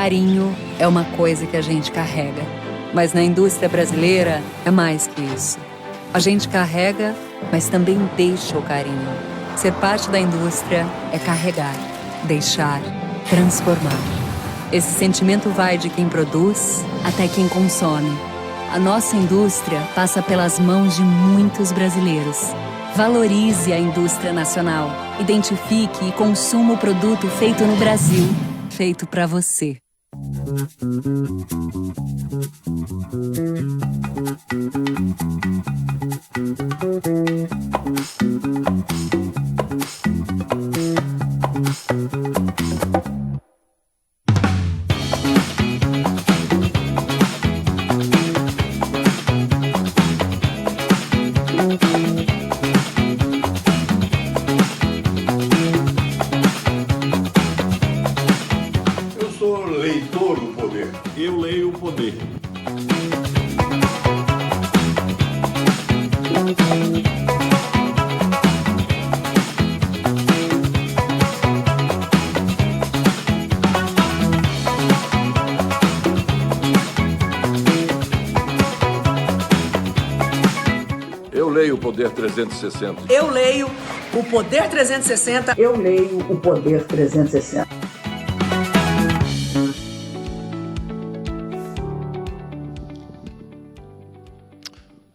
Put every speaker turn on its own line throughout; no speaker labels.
Carinho é uma coisa que a gente carrega, mas na indústria brasileira é mais que isso. A gente carrega, mas também deixa o carinho. Ser parte da indústria é carregar, deixar, transformar. Esse sentimento vai de quem produz até quem consome. A nossa indústria passa pelas mãos de muitos brasileiros. Valorize a indústria nacional. Identifique e consuma o produto feito no Brasil, feito para você.
Leitor do poder.
Eu leio o poder.
Eu leio o Poder 360.
Eu leio o Poder 360.
Eu leio o Poder 360.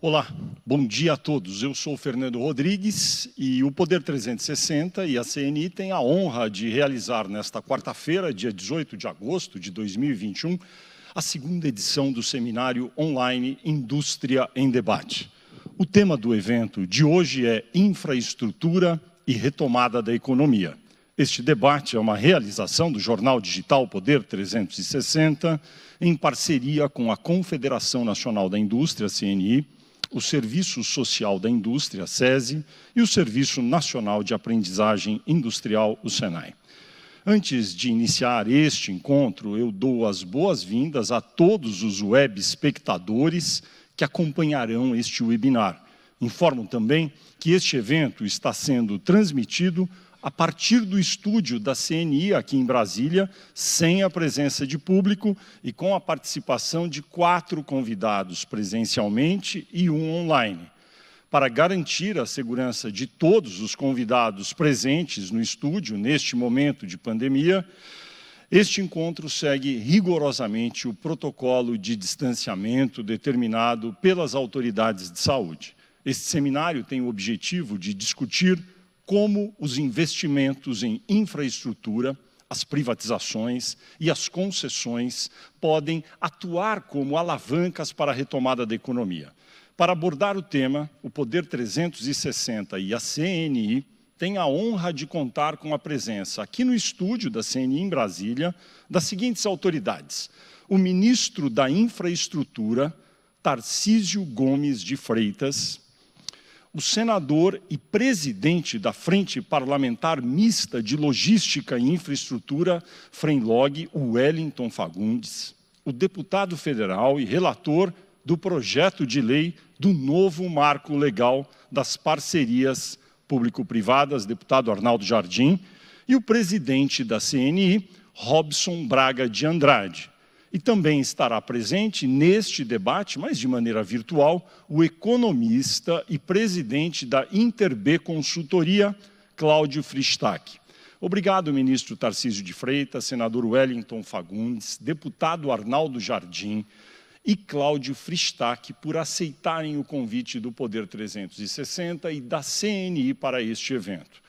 Olá, bom dia a todos. Eu sou o Fernando Rodrigues e o Poder 360 e a CNI têm a honra de realizar nesta quarta-feira, dia 18 de agosto de 2021, a segunda edição do seminário online Indústria em Debate. O tema do evento de hoje é Infraestrutura e Retomada da Economia. Este debate é uma realização do jornal digital Poder 360, em parceria com a Confederação Nacional da Indústria, CNI, o Serviço Social da Indústria, SESI, e o Serviço Nacional de Aprendizagem Industrial, o SENAI. Antes de iniciar este encontro, eu dou as boas-vindas a todos os web espectadores que acompanharão este webinar. Informo também que este evento está sendo transmitido a partir do estúdio da CNI aqui em Brasília, sem a presença de público e com a participação de 4 convidados presencialmente e 1 online. Para garantir a segurança de todos os convidados presentes no estúdio neste momento de pandemia, este encontro segue rigorosamente o protocolo de distanciamento determinado pelas autoridades de saúde. Este seminário tem o objetivo de discutir como os investimentos em infraestrutura, as privatizações e as concessões podem atuar como alavancas para a retomada da economia. Para abordar o tema, o Poder 360 e a CNI têm a honra de contar com a presença aqui no estúdio da CNI em Brasília das seguintes autoridades: o ministro da Infraestrutura, Tarcísio Gomes de Freitas, o senador e presidente da Frente Parlamentar Mista de Logística e Infraestrutura, FRENLOG, Wellington Fagundes, o deputado federal e relator do projeto de lei do novo marco legal das parcerias público-privadas, deputado Arnaldo Jardim, e o presidente da CNI, Robson Braga de Andrade. E também estará presente neste debate, mas de maneira virtual, o economista e presidente da Interb Consultoria, Cláudio Fristac. Obrigado, ministro Tarcísio de Freitas, senador Wellington Fagundes, deputado Arnaldo Jardim e Cláudio Fristac por aceitarem o convite do Poder 360 e da CNI para este evento.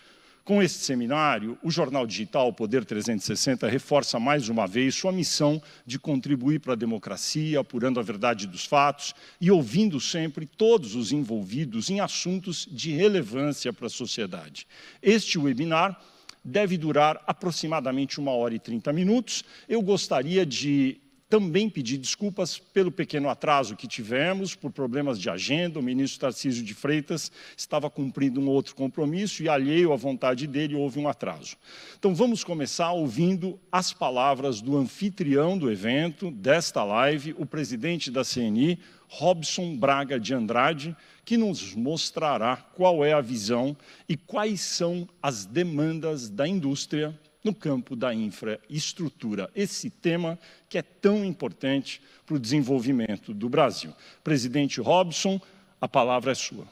Com este seminário, o jornal digital Poder 360 reforça mais uma vez sua missão de contribuir para a democracia, apurando a verdade dos fatos e ouvindo sempre todos os envolvidos em assuntos de relevância para a sociedade. Este webinar deve durar aproximadamente 1h30 minutos. Eu gostaria de também pedir desculpas pelo pequeno atraso que tivemos, por problemas de agenda. O ministro Tarcísio de Freitas estava cumprindo um outro compromisso e, alheio à vontade dele, houve um atraso. Então, vamos começar ouvindo as palavras do anfitrião do evento, desta live, o presidente da CNI, Robson Braga de Andrade, que nos mostrará qual é a visão e quais são as demandas da indústria no campo da infraestrutura, esse tema que é tão importante para o desenvolvimento do Brasil. Presidente Robson, a palavra é sua.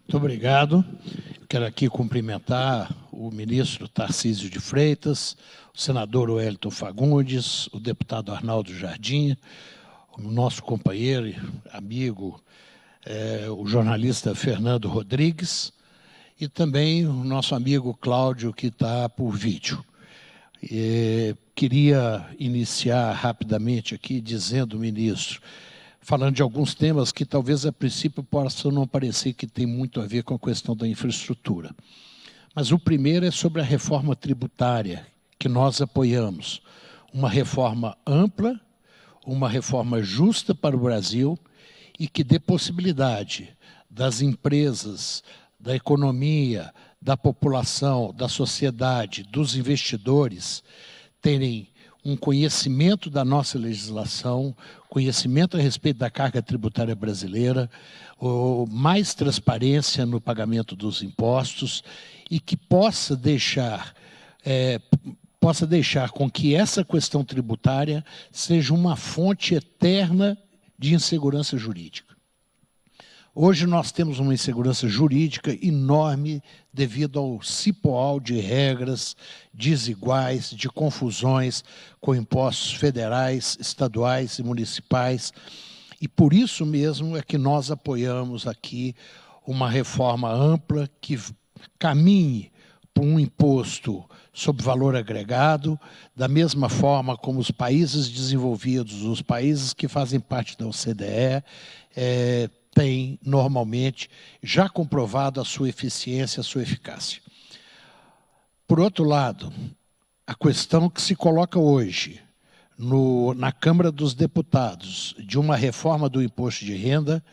Muito obrigado. Quero aqui cumprimentar o ministro Tarcísio de Freitas, o senador Wellington Fagundes, o deputado Arnaldo Jardim, o nosso companheiro e amigo, o jornalista Fernando Rodrigues, e também o nosso amigo Cláudio, que está por vídeo. Queria iniciar rapidamente aqui dizendo, ministro, falando de alguns temas que talvez a princípio possam não parecer que tem muito a ver com a questão da infraestrutura. Mas o primeiro é sobre a reforma tributária, que nós apoiamos. Uma reforma ampla, uma reforma justa para o Brasil e que dê possibilidade das empresas, da economia, da população, da sociedade, dos investidores terem um conhecimento da nossa legislação, conhecimento a respeito da carga tributária brasileira, mais transparência no pagamento dos impostos e que possa deixar com que essa questão tributária seja uma fonte eterna de insegurança jurídica. Hoje nós temos uma insegurança jurídica enorme devido ao cipoal de regras desiguais, de confusões com impostos federais, estaduais e municipais. E por isso mesmo é que nós apoiamos aqui uma reforma ampla que caminhe para um imposto sobre valor agregado, da mesma forma como os países desenvolvidos, os países que fazem parte da OCDE, tem, normalmente, já comprovado a sua eficiência, a sua eficácia. Por outro lado, a questão que se coloca hoje na Câmara dos Deputados de uma reforma do imposto de renda,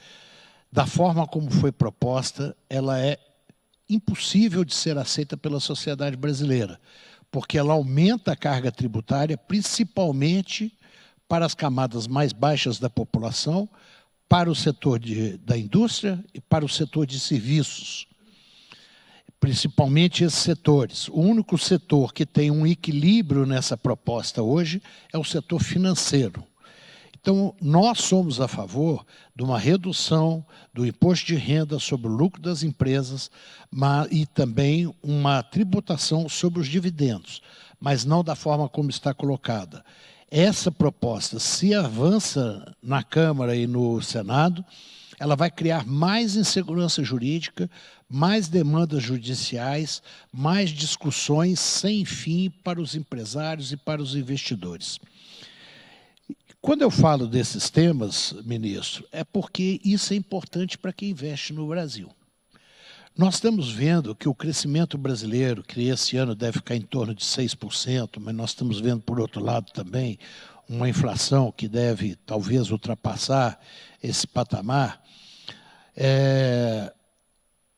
da forma como foi proposta, ela é impossível de ser aceita pela sociedade brasileira, porque ela aumenta a carga tributária, principalmente para as camadas mais baixas da população, para o setor da indústria e para o setor de serviços, principalmente esses setores. O único setor que tem um equilíbrio nessa proposta hoje é o setor financeiro. Então, nós somos a favor de uma redução do imposto de renda sobre o lucro das empresas e também uma tributação sobre os dividendos, mas não da forma como está colocada. Essa proposta, se avança na Câmara e no Senado, ela vai criar mais insegurança jurídica, mais demandas judiciais, mais discussões sem fim para os empresários e para os investidores. Quando eu falo desses temas, ministro, é porque isso é importante para quem investe no Brasil. Nós estamos vendo que o crescimento brasileiro, que esse ano deve ficar em torno de 6%, mas nós estamos vendo, por outro lado, também uma inflação que deve, talvez, ultrapassar esse patamar,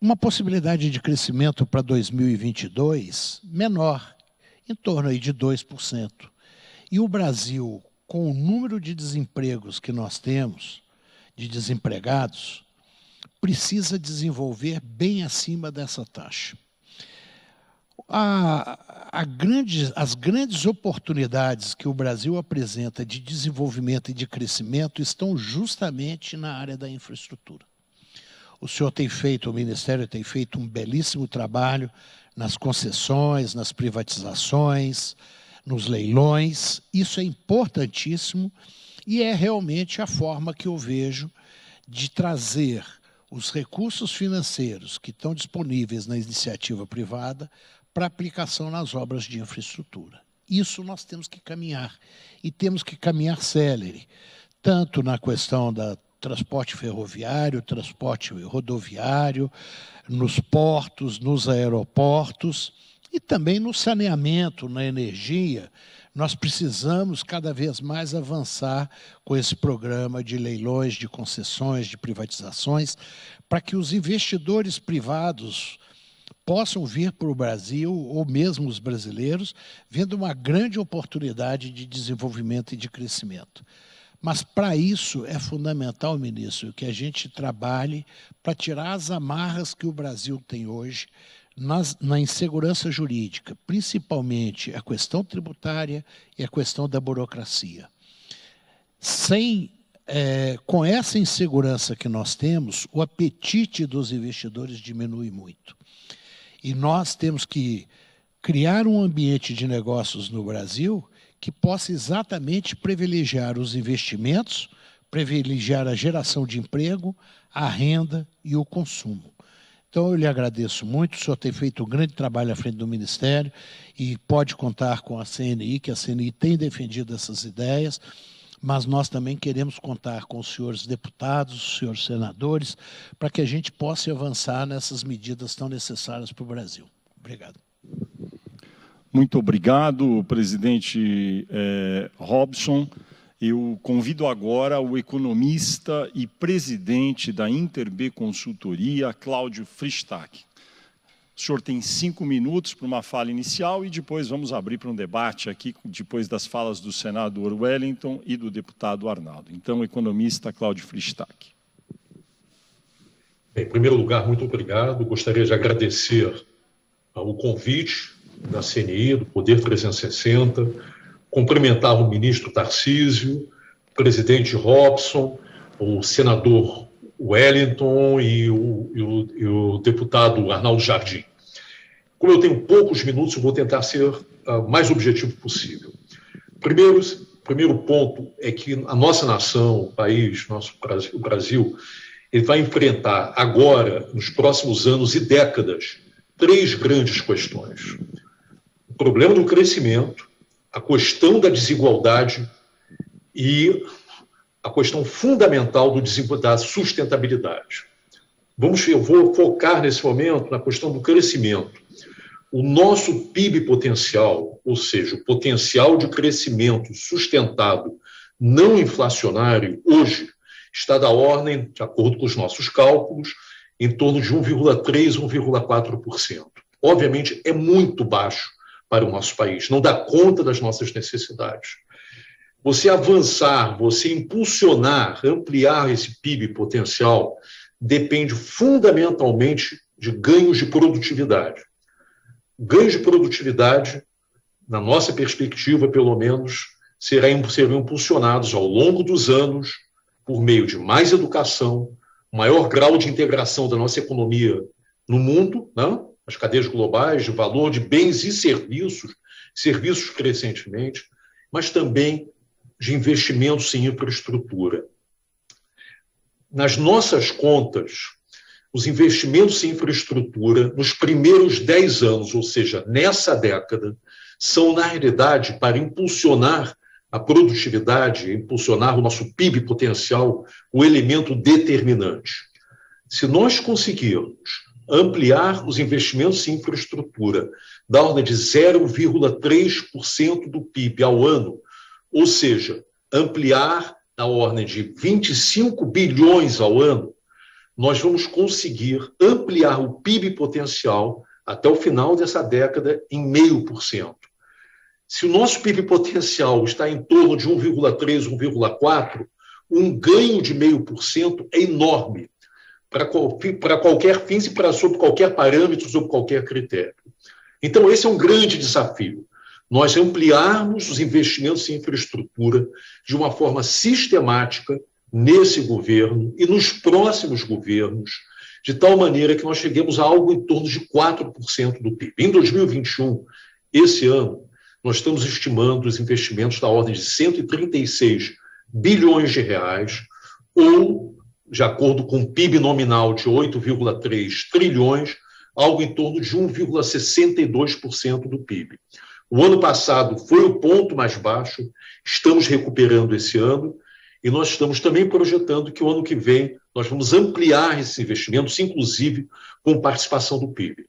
uma possibilidade de crescimento para 2022 menor, em torno aí de 2%. E o Brasil, com o número de desempregos que nós temos, de desempregados, precisa desenvolver bem acima dessa taxa. As grandes oportunidades que o Brasil apresenta de desenvolvimento e de crescimento estão justamente na área da infraestrutura. O senhor o Ministério tem feito um belíssimo trabalho nas concessões, nas privatizações, nos leilões. Isso é importantíssimo e é realmente a forma que eu vejo de trazer os recursos financeiros que estão disponíveis na iniciativa privada para aplicação nas obras de infraestrutura. Isso nós temos que caminhar, e temos que caminhar célere, tanto na questão do transporte ferroviário, transporte rodoviário, nos portos, nos aeroportos, e também no saneamento, na energia. Nós precisamos cada vez mais avançar com esse programa de leilões, de concessões, de privatizações, para que os investidores privados possam vir para o Brasil, ou mesmo os brasileiros, vendo uma grande oportunidade de desenvolvimento e de crescimento. Mas, para isso, é fundamental, ministro, que a gente trabalhe para tirar as amarras que o Brasil tem hoje na insegurança jurídica, principalmente a questão tributária e a questão da burocracia. Com essa insegurança que nós temos, o apetite dos investidores diminui muito. E nós temos que criar um ambiente de negócios no Brasil que possa exatamente privilegiar os investimentos, privilegiar a geração de emprego, a renda e o consumo. Então, eu lhe agradeço muito, o senhor tem feito um grande trabalho à frente do Ministério e pode contar com a CNI, que a CNI tem defendido essas ideias, mas nós também queremos contar com os senhores deputados, os senhores senadores, para que a gente possa avançar nessas medidas tão necessárias para o Brasil. Obrigado.
Muito obrigado, presidente Robson. Eu convido agora o economista e presidente da Interb Consultoria, Cláudio Fristac. O senhor tem 5 minutos para uma fala inicial e depois vamos abrir para um debate aqui, depois das falas do senador Wellington e do deputado Arnaldo. Então, economista Cláudio Fristac.
Em primeiro lugar, muito obrigado. Gostaria de agradecer o convite da CNI, do Poder 360, cumprimentar o ministro Tarcísio, o presidente Robson, o senador Wellington e o deputado Arnaldo Jardim. Como eu tenho poucos minutos, eu vou tentar ser o mais objetivo possível. Primeiro ponto é que a nossa nação, o país, o Brasil, ele vai enfrentar agora, nos próximos anos e décadas, 3 grandes questões. O problema do crescimento, a questão da desigualdade e a questão fundamental da sustentabilidade. Eu vou focar nesse momento na questão do crescimento. O nosso PIB potencial, ou seja, o potencial de crescimento sustentado, não inflacionário, hoje está da ordem, de acordo com os nossos cálculos, em torno de 1,3%, 1,4%. Obviamente, é muito baixo para o nosso país, não dá conta das nossas necessidades. Você avançar, você impulsionar, ampliar esse PIB potencial, depende fundamentalmente de ganhos de produtividade. Ganhos de produtividade, na nossa perspectiva, pelo menos, serão impulsionados ao longo dos anos por meio de mais educação, maior grau de integração da nossa economia no mundo, né? As cadeias globais de valor de bens e serviços crescentemente, mas também de investimentos em infraestrutura. Nas nossas contas, os investimentos em infraestrutura, nos primeiros 10 anos, ou seja, nessa década, são, na realidade, para impulsionar a produtividade, impulsionar o nosso PIB potencial, o elemento determinante. Se nós conseguirmos ampliar os investimentos em infraestrutura da ordem de 0,3% do PIB ao ano, ou seja, ampliar na ordem de 25 bilhões ao ano, nós vamos conseguir ampliar o PIB potencial até o final dessa década em 0,5%. Se o nosso PIB potencial está em torno de 1,3%, 1,4%, um ganho de 0,5% é enorme para qualquer fim e sob qualquer parâmetro, sob qualquer critério. Então, esse é um grande desafio. Nós ampliarmos os investimentos em infraestrutura de uma forma sistemática nesse governo e nos próximos governos, de tal maneira que nós cheguemos a algo em torno de 4% do PIB. Em 2021, esse ano, nós estamos estimando os investimentos da ordem de 136 bilhões de reais, ou, de acordo com o PIB nominal de 8,3 trilhões, algo em torno de 1,62% do PIB. O ano passado foi o ponto mais baixo, estamos recuperando esse ano, e nós estamos também projetando que o ano que vem nós vamos ampliar esses investimentos, inclusive com participação do PIB.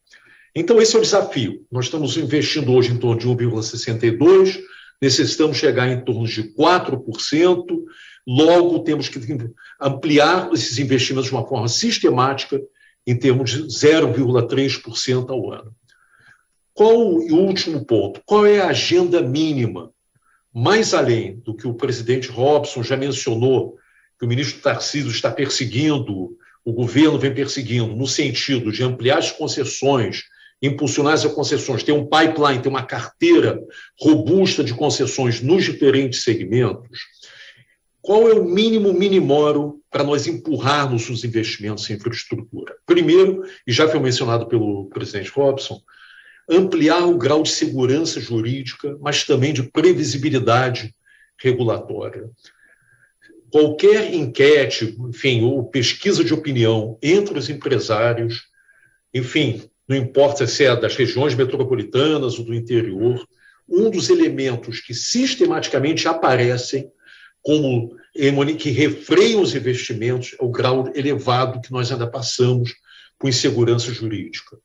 Então, esse é o desafio. Nós estamos investindo hoje em torno de 1,62%, necessitamos chegar em torno de 4%, logo temos que ampliar esses investimentos de uma forma sistemática em termos de 0,3% ao ano. Qual o último ponto? Qual é a agenda mínima? Mais além do que o presidente Robson já mencionou, que o ministro Tarcísio está perseguindo, o governo vem perseguindo, no sentido de ampliar as concessões impulsionar essas concessões, ter um pipeline, ter uma carteira robusta de concessões nos diferentes segmentos, qual é o mínimo minimoro para nós empurrarmos os investimentos em infraestrutura? Primeiro, e já foi mencionado pelo presidente Robson, ampliar o grau de segurança jurídica, mas também de previsibilidade regulatória. Qualquer enquete, enfim, ou pesquisa de opinião entre os empresários, enfim, não importa se é das regiões metropolitanas ou do interior, um dos elementos que sistematicamente aparecem como que refreiam os investimentos é o grau elevado que nós ainda passamos por insegurança jurídica.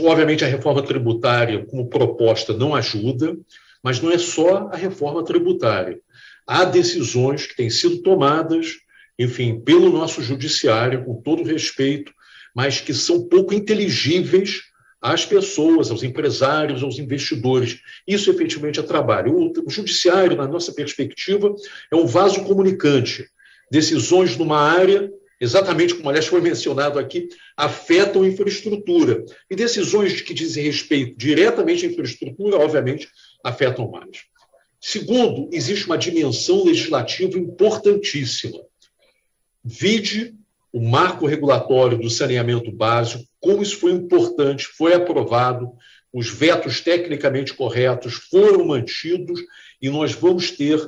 Obviamente, a reforma tributária, como proposta, não ajuda, mas não é só a reforma tributária. Há decisões que têm sido tomadas, enfim, pelo nosso judiciário, com todo respeito, mas que são pouco inteligíveis às pessoas, aos empresários, aos investidores. Isso, efetivamente, é trabalho. O judiciário, na nossa perspectiva, é um vaso comunicante. Decisões numa área, exatamente como, aliás, foi mencionado aqui, afetam a infraestrutura. E decisões que dizem respeito diretamente à infraestrutura, obviamente, afetam mais. Segundo, existe uma dimensão legislativa importantíssima. Vide o marco regulatório do saneamento básico, como isso foi importante, foi aprovado, os vetos tecnicamente corretos foram mantidos e nós vamos ter,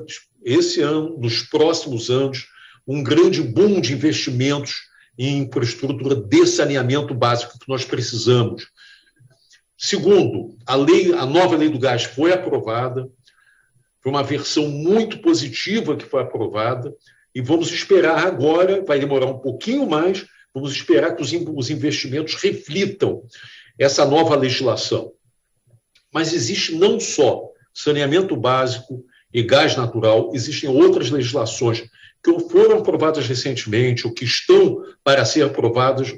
esse ano, nos próximos anos, um grande boom de investimentos em infraestrutura de saneamento básico que nós precisamos. Segundo, a nova lei do gás foi aprovada, foi uma versão muito positiva que foi aprovada, e vamos esperar agora, vai demorar um pouquinho mais, vamos esperar que os investimentos reflitam essa nova legislação. Mas existe não só saneamento básico e gás natural, existem outras legislações que foram aprovadas recentemente, ou que estão para ser aprovadas,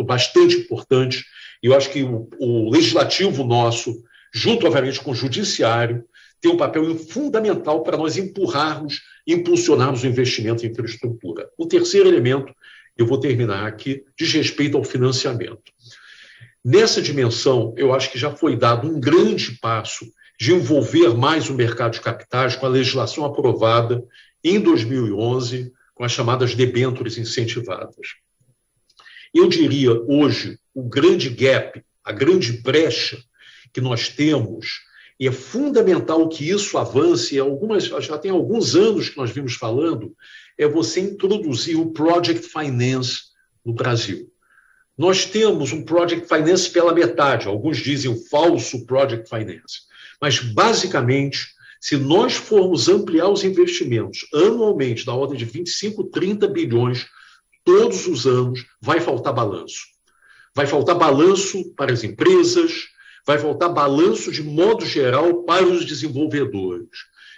bastante importantes, e eu acho que o legislativo nosso, junto, obviamente, com o judiciário, tem um papel fundamental para nós empurrarmos, impulsionarmos o investimento em infraestrutura. O terceiro elemento, eu vou terminar aqui, diz respeito ao financiamento. Nessa dimensão, eu acho que já foi dado um grande passo de envolver mais o mercado de capitais com a legislação aprovada em 2011, com as chamadas debêntures incentivadas. Eu diria, hoje, o grande gap, a grande brecha que nós temos, e é fundamental que isso avance, já tem alguns anos que nós vimos falando, é você introduzir o Project Finance no Brasil. Nós temos um Project Finance pela metade, alguns dizem o falso Project Finance, mas, basicamente, se nós formos ampliar os investimentos anualmente da ordem de 25, 30 bilhões todos os anos, vai faltar balanço. Vai faltar balanço para as empresas, vai faltar balanço de modo geral para os desenvolvedores.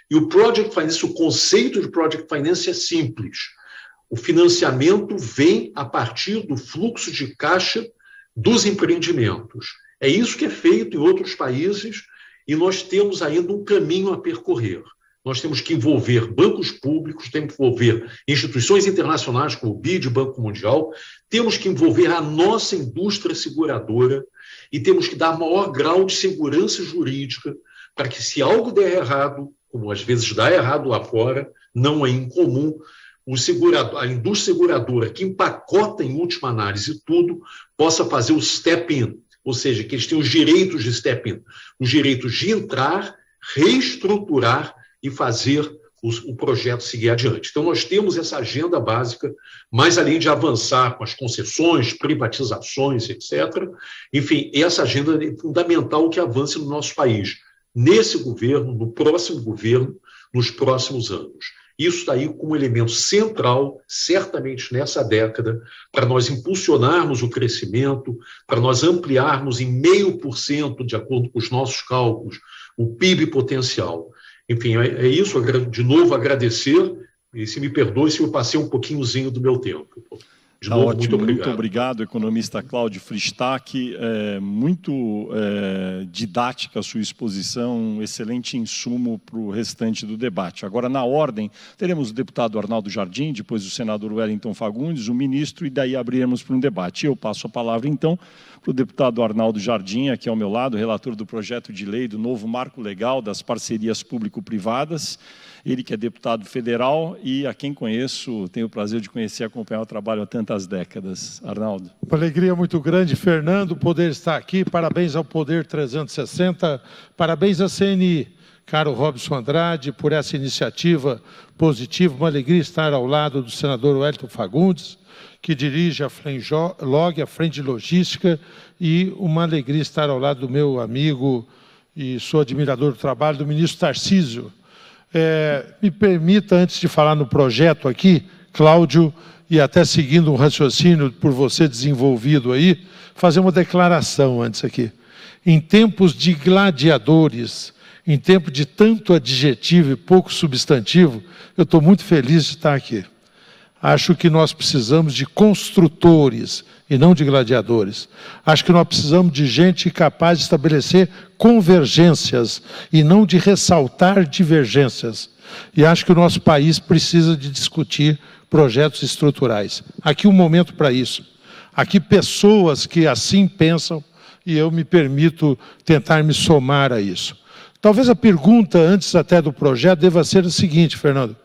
E o Project Finance, o conceito de Project Finance é simples. O financiamento vem a partir do fluxo de caixa dos empreendimentos. É isso que é feito em outros países e nós temos ainda um caminho a percorrer. Nós temos que envolver bancos públicos, temos que envolver instituições internacionais como o BID, Banco Mundial, temos que envolver a nossa indústria seguradora e temos que dar maior grau de segurança jurídica para que, se algo der errado, como às vezes dá errado lá fora, não é incomum, a indústria seguradora, que empacota em última análise tudo, possa fazer o step-in, ou seja, que eles tenham os direitos de step-in, os direitos de entrar, reestruturar e fazer o projeto seguir adiante. Então, nós temos essa agenda básica, mas além de avançar com as concessões, privatizações, etc., enfim, essa agenda é fundamental que avance no nosso país, nesse governo, no próximo governo, nos próximos anos. Isso está aí como elemento central, certamente nessa década, para nós impulsionarmos o crescimento, para nós ampliarmos em 0,5%, de acordo com os nossos cálculos, o PIB potencial. Enfim, é isso. De novo, agradecer, e se me perdoe se eu passei um pouquinhozinho do meu tempo. De novo,
ótimo,
muito obrigado.
economista Cláudio Fristac. Muito didática a sua exposição, um excelente insumo para o restante do debate. Agora, na ordem, teremos o deputado Arnaldo Jardim, depois o senador Wellington Fagundes, o ministro, e daí abriremos para um debate. Eu passo a palavra, então, para o deputado Arnaldo Jardim, aqui ao meu lado, relator do projeto de lei do novo marco legal das parcerias público-privadas. Ele que é deputado federal e a quem conheço, tenho o prazer de conhecer e acompanhar o trabalho há tantas décadas. Arnaldo.
Uma alegria muito grande, Fernando, poder estar aqui. Parabéns ao Poder 360, parabéns à CNI, caro Robson Andrade, por essa iniciativa positiva. Uma alegria estar ao lado do senador Wellington Fagundes, que dirige a Frenlog, a Frente de Logística, e uma alegria estar ao lado do meu amigo e sou admirador do trabalho do ministro Tarcísio. Me permita, antes de falar no projeto aqui, Cláudio, e até seguindo um raciocínio por você desenvolvido aí, fazer uma declaração antes aqui. Em tempos de gladiadores, em tempo de tanto adjetivo e pouco substantivo, eu estou muito feliz de estar aqui. Acho que nós precisamos de construtores e não de gladiadores. Acho que nós precisamos de gente capaz de estabelecer convergências e não de ressaltar divergências. E acho que o nosso país precisa de discutir projetos estruturais. Aqui um momento para isso. Aqui pessoas que assim pensam e eu me permito tentar me somar a isso. Talvez a pergunta, antes até do projeto, deva ser a seguinte, Fernando.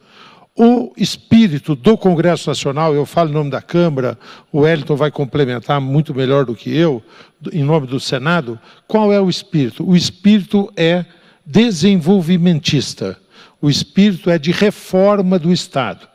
O espírito do Congresso Nacional, eu falo em nome da Câmara, o Wellington vai complementar muito melhor do que eu, em nome do Senado, qual é o espírito? O espírito é desenvolvimentista, o espírito é de reforma do Estado.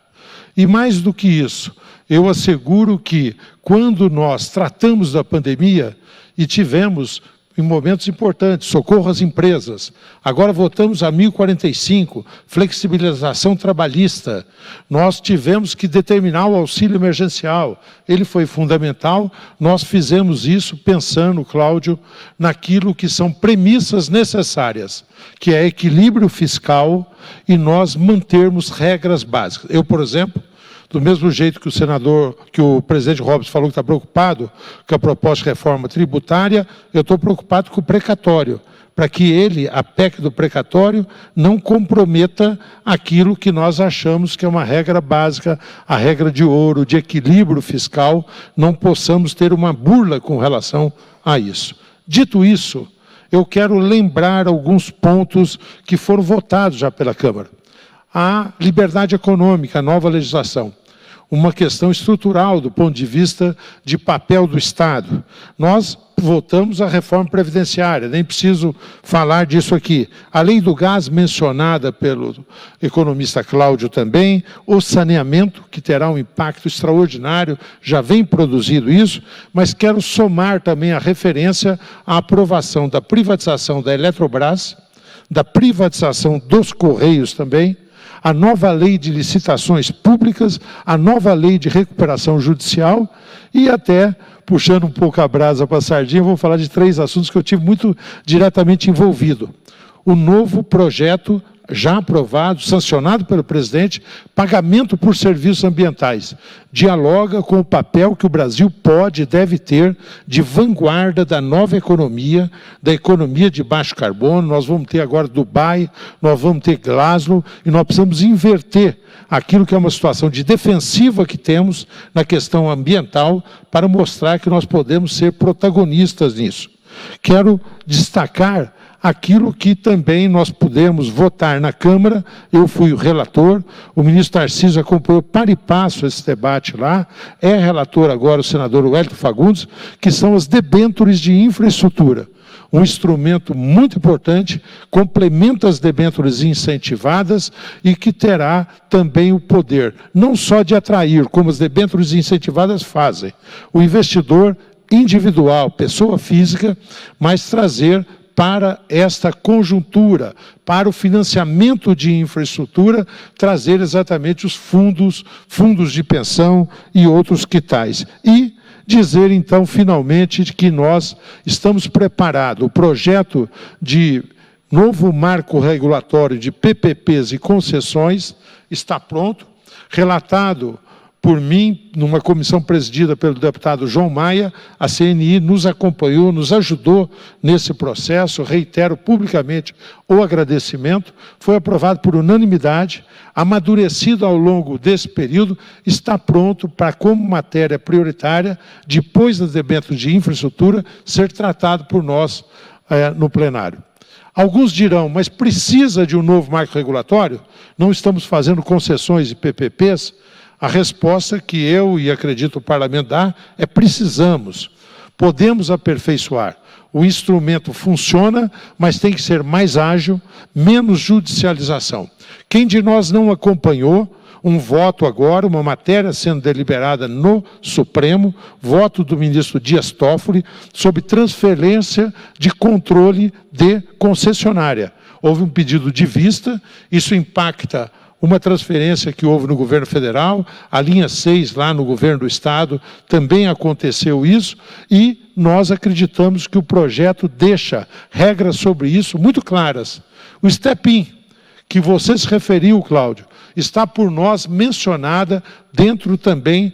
E mais do que isso, eu asseguro que quando nós tratamos da pandemia e tivemos em momentos importantes, socorro às empresas. Agora votamos a 1045, flexibilização trabalhista. Nós tivemos que determinar o auxílio emergencial. Ele foi fundamental. Nós fizemos isso pensando, Cláudio, naquilo que são premissas necessárias, que é equilíbrio fiscal e nós mantermos regras básicas. Eu, por exemplo, do mesmo jeito que o presidente Robson falou que está preocupado com a proposta de reforma tributária, eu estou preocupado com o precatório, para que a PEC do precatório, não comprometa aquilo que nós achamos que é uma regra básica, a regra de ouro, de equilíbrio fiscal, não possamos ter uma burla com relação a isso. Dito isso, eu quero lembrar alguns pontos que foram votados já pela Câmara. A liberdade econômica, a nova legislação. Uma questão estrutural do ponto de vista de papel do Estado. Nós votamos a reforma previdenciária, nem preciso falar disso aqui. A lei do gás, mencionada pelo economista Cláudio também, o saneamento, que terá um impacto extraordinário, já vem produzido isso, mas quero somar também a referência à aprovação da privatização da Eletrobras, da privatização dos Correios também, a nova lei de licitações públicas, a nova lei de recuperação judicial e até, puxando um pouco a brasa para a sardinha, vou falar de 3 assuntos que eu tive muito diretamente envolvido. O novo projeto já aprovado, sancionado pelo presidente, pagamento por serviços ambientais, dialoga com o papel que o Brasil pode e deve ter de vanguarda da nova economia, da economia de baixo carbono. Nós vamos ter agora Dubai, nós vamos ter Glasgow, e nós precisamos inverter aquilo que é uma situação de defensiva que temos na questão ambiental para mostrar que nós podemos ser protagonistas nisso. Quero destacar aquilo que também nós pudemos votar na Câmara, eu fui o relator, o ministro Tarcísio acompanhou para e passo esse debate lá, é relator agora o senador Wellington Fagundes, que são as debêntures de infraestrutura. Um instrumento muito importante, complementa as debêntures incentivadas e que terá também o poder, não só de atrair, como as debêntures incentivadas fazem, o investidor individual, pessoa física, mas trazer para esta conjuntura, para o financiamento de infraestrutura, trazer exatamente os fundos de pensão e outros quitais. E dizer, então, finalmente, que nós estamos preparados. O projeto de novo marco regulatório de PPPs e concessões está pronto, relatado por mim, numa comissão presidida pelo deputado João Maia, a CNI nos acompanhou, nos ajudou nesse processo, reitero publicamente o agradecimento, foi aprovado por unanimidade, amadurecido ao longo desse período, está pronto para, como matéria prioritária, depois do debate de infraestrutura, ser tratado por nós no plenário. Alguns dirão, mas precisa de um novo marco regulatório? Não estamos fazendo concessões e PPPs? A resposta que eu e acredito o parlamento dá é precisamos. Podemos aperfeiçoar. O instrumento funciona, mas tem que ser mais ágil, menos judicialização. Quem de nós não acompanhou um voto agora, uma matéria sendo deliberada no Supremo, voto do ministro Dias Toffoli, sobre transferência de controle de concessionária. Houve um pedido de vista, isso impacta uma transferência que houve no governo federal, a linha 6 lá no governo do estado, também aconteceu isso, e nós acreditamos que o projeto deixa regras sobre isso muito claras. O STEPIN, que você se referiu, Cláudio, está por nós mencionada dentro também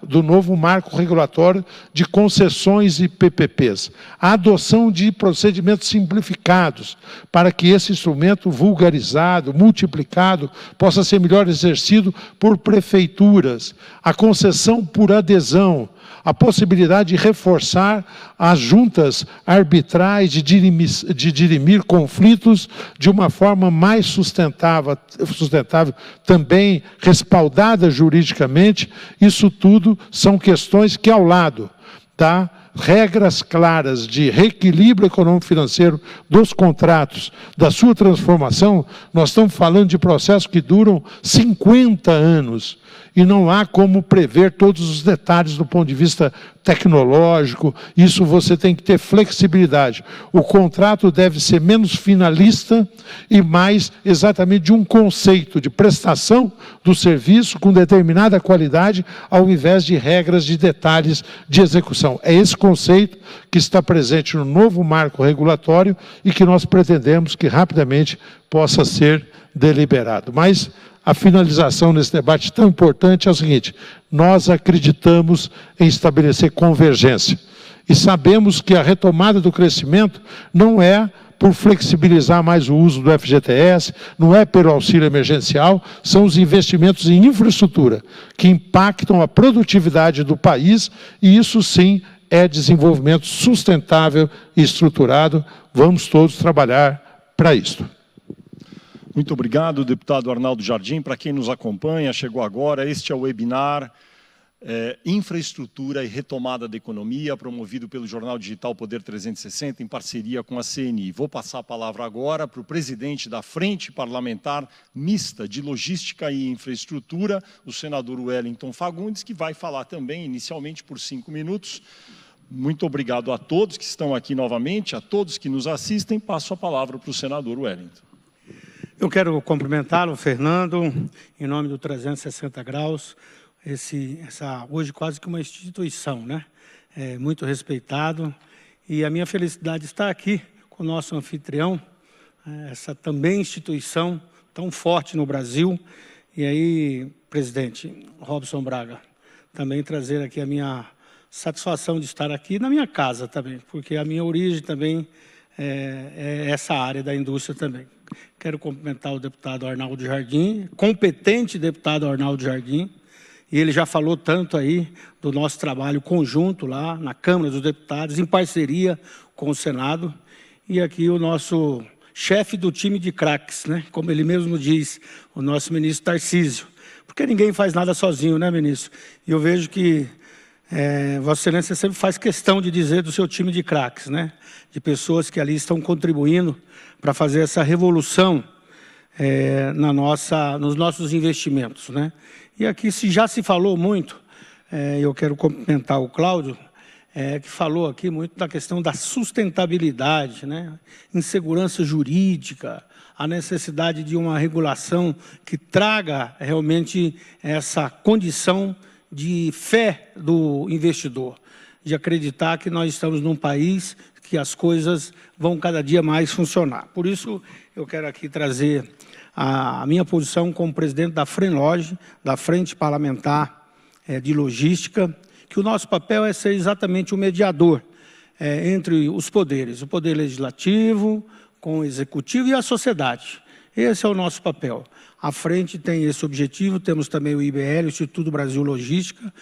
do novo marco regulatório de concessões e PPPs. A adoção de procedimentos simplificados para que esse instrumento vulgarizado, multiplicado, possa ser melhor exercido por prefeituras. A concessão por adesão, a possibilidade de reforçar as juntas arbitrais, de dirimir conflitos de uma forma mais sustentável, também respaldada juridicamente. Isso tudo são questões que, ao lado da regras claras de reequilíbrio econômico-financeiro dos contratos, da sua transformação, nós estamos falando de processos que duram 50 anos. E não há como prever todos os detalhes do ponto de vista tecnológico, isso você tem que ter flexibilidade. O contrato deve ser menos finalista e mais exatamente de um conceito de prestação do serviço com determinada qualidade, ao invés de regras de detalhes de execução. É esse conceito que está presente no novo marco regulatório e que nós pretendemos que rapidamente possa ser deliberado. Mas a finalização nesse debate tão importante é o seguinte: nós acreditamos em estabelecer convergência e sabemos que a retomada do crescimento não é por flexibilizar mais o uso do FGTS, não é pelo auxílio emergencial, são os investimentos em infraestrutura que impactam a produtividade do país, e isso sim é desenvolvimento sustentável e estruturado. Vamos todos trabalhar para isso.
Muito obrigado, deputado Arnaldo Jardim. Para quem nos acompanha, chegou agora, este é o webinar Infraestrutura e Retomada da Economia, promovido pelo Jornal Digital Poder 360, em parceria com a CNI. Vou passar a palavra agora para o presidente da Frente Parlamentar Mista de Logística e Infraestrutura, o senador Wellington Fagundes, que vai falar também, inicialmente, por 5 minutos. Muito obrigado a todos que estão aqui novamente, a todos que nos assistem. Passo a palavra para o senador Wellington.
Eu quero cumprimentá-lo, Fernando, em nome do 360 Graus, hoje quase que uma instituição, né? Muito respeitado, e a minha felicidade está aqui com o nosso anfitrião, essa também instituição tão forte no Brasil. E aí, presidente Robson Braga, também trazer aqui a minha satisfação de estar aqui na minha casa também, porque a minha origem também é essa área da indústria também. Quero cumprimentar o deputado Arnaldo Jardim, competente deputado Arnaldo Jardim, e ele já falou tanto aí do nosso trabalho conjunto lá na Câmara dos Deputados, em parceria com o Senado, e aqui o nosso chefe do time de craques, né? Como ele mesmo diz, o nosso ministro Tarcísio, porque ninguém faz nada sozinho, né, ministro? E eu vejo que Vossa Excelência sempre faz questão de dizer do seu time de craques, né? De pessoas que ali estão contribuindo para fazer essa revolução nos nossos investimentos, né? E aqui já se falou muito, eu quero cumprimentar o Cláudio, que falou aqui muito da questão da sustentabilidade, né? Insegurança jurídica, a necessidade de uma regulação que traga realmente essa condição de fé do investidor, de acreditar que nós estamos num país que as coisas vão cada dia mais funcionar. Por isso, eu quero aqui trazer a minha posição como presidente da FRENLOG, da Frente Parlamentar de logística, que o nosso papel é ser exatamente o mediador entre os poderes, o poder legislativo, com o executivo e a sociedade. Esse é o nosso papel. À frente tem esse objetivo, temos também o IBL, o Instituto Brasil Logística,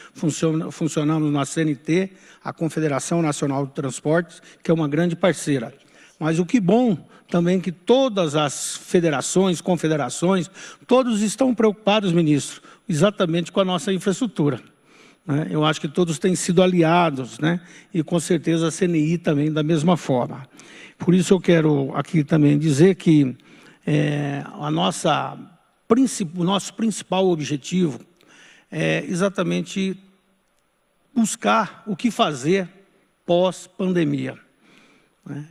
funcionamos na CNT, a Confederação Nacional de Transportes, que é uma grande parceira. Mas o que bom também que todas as federações, confederações, todos estão preocupados, ministro, exatamente com a nossa infraestrutura. Eu acho que todos têm sido aliados, né? E com certeza a CNI também da mesma forma. Por isso eu quero aqui também dizer que o nosso principal objetivo é exatamente buscar o que fazer pós-pandemia.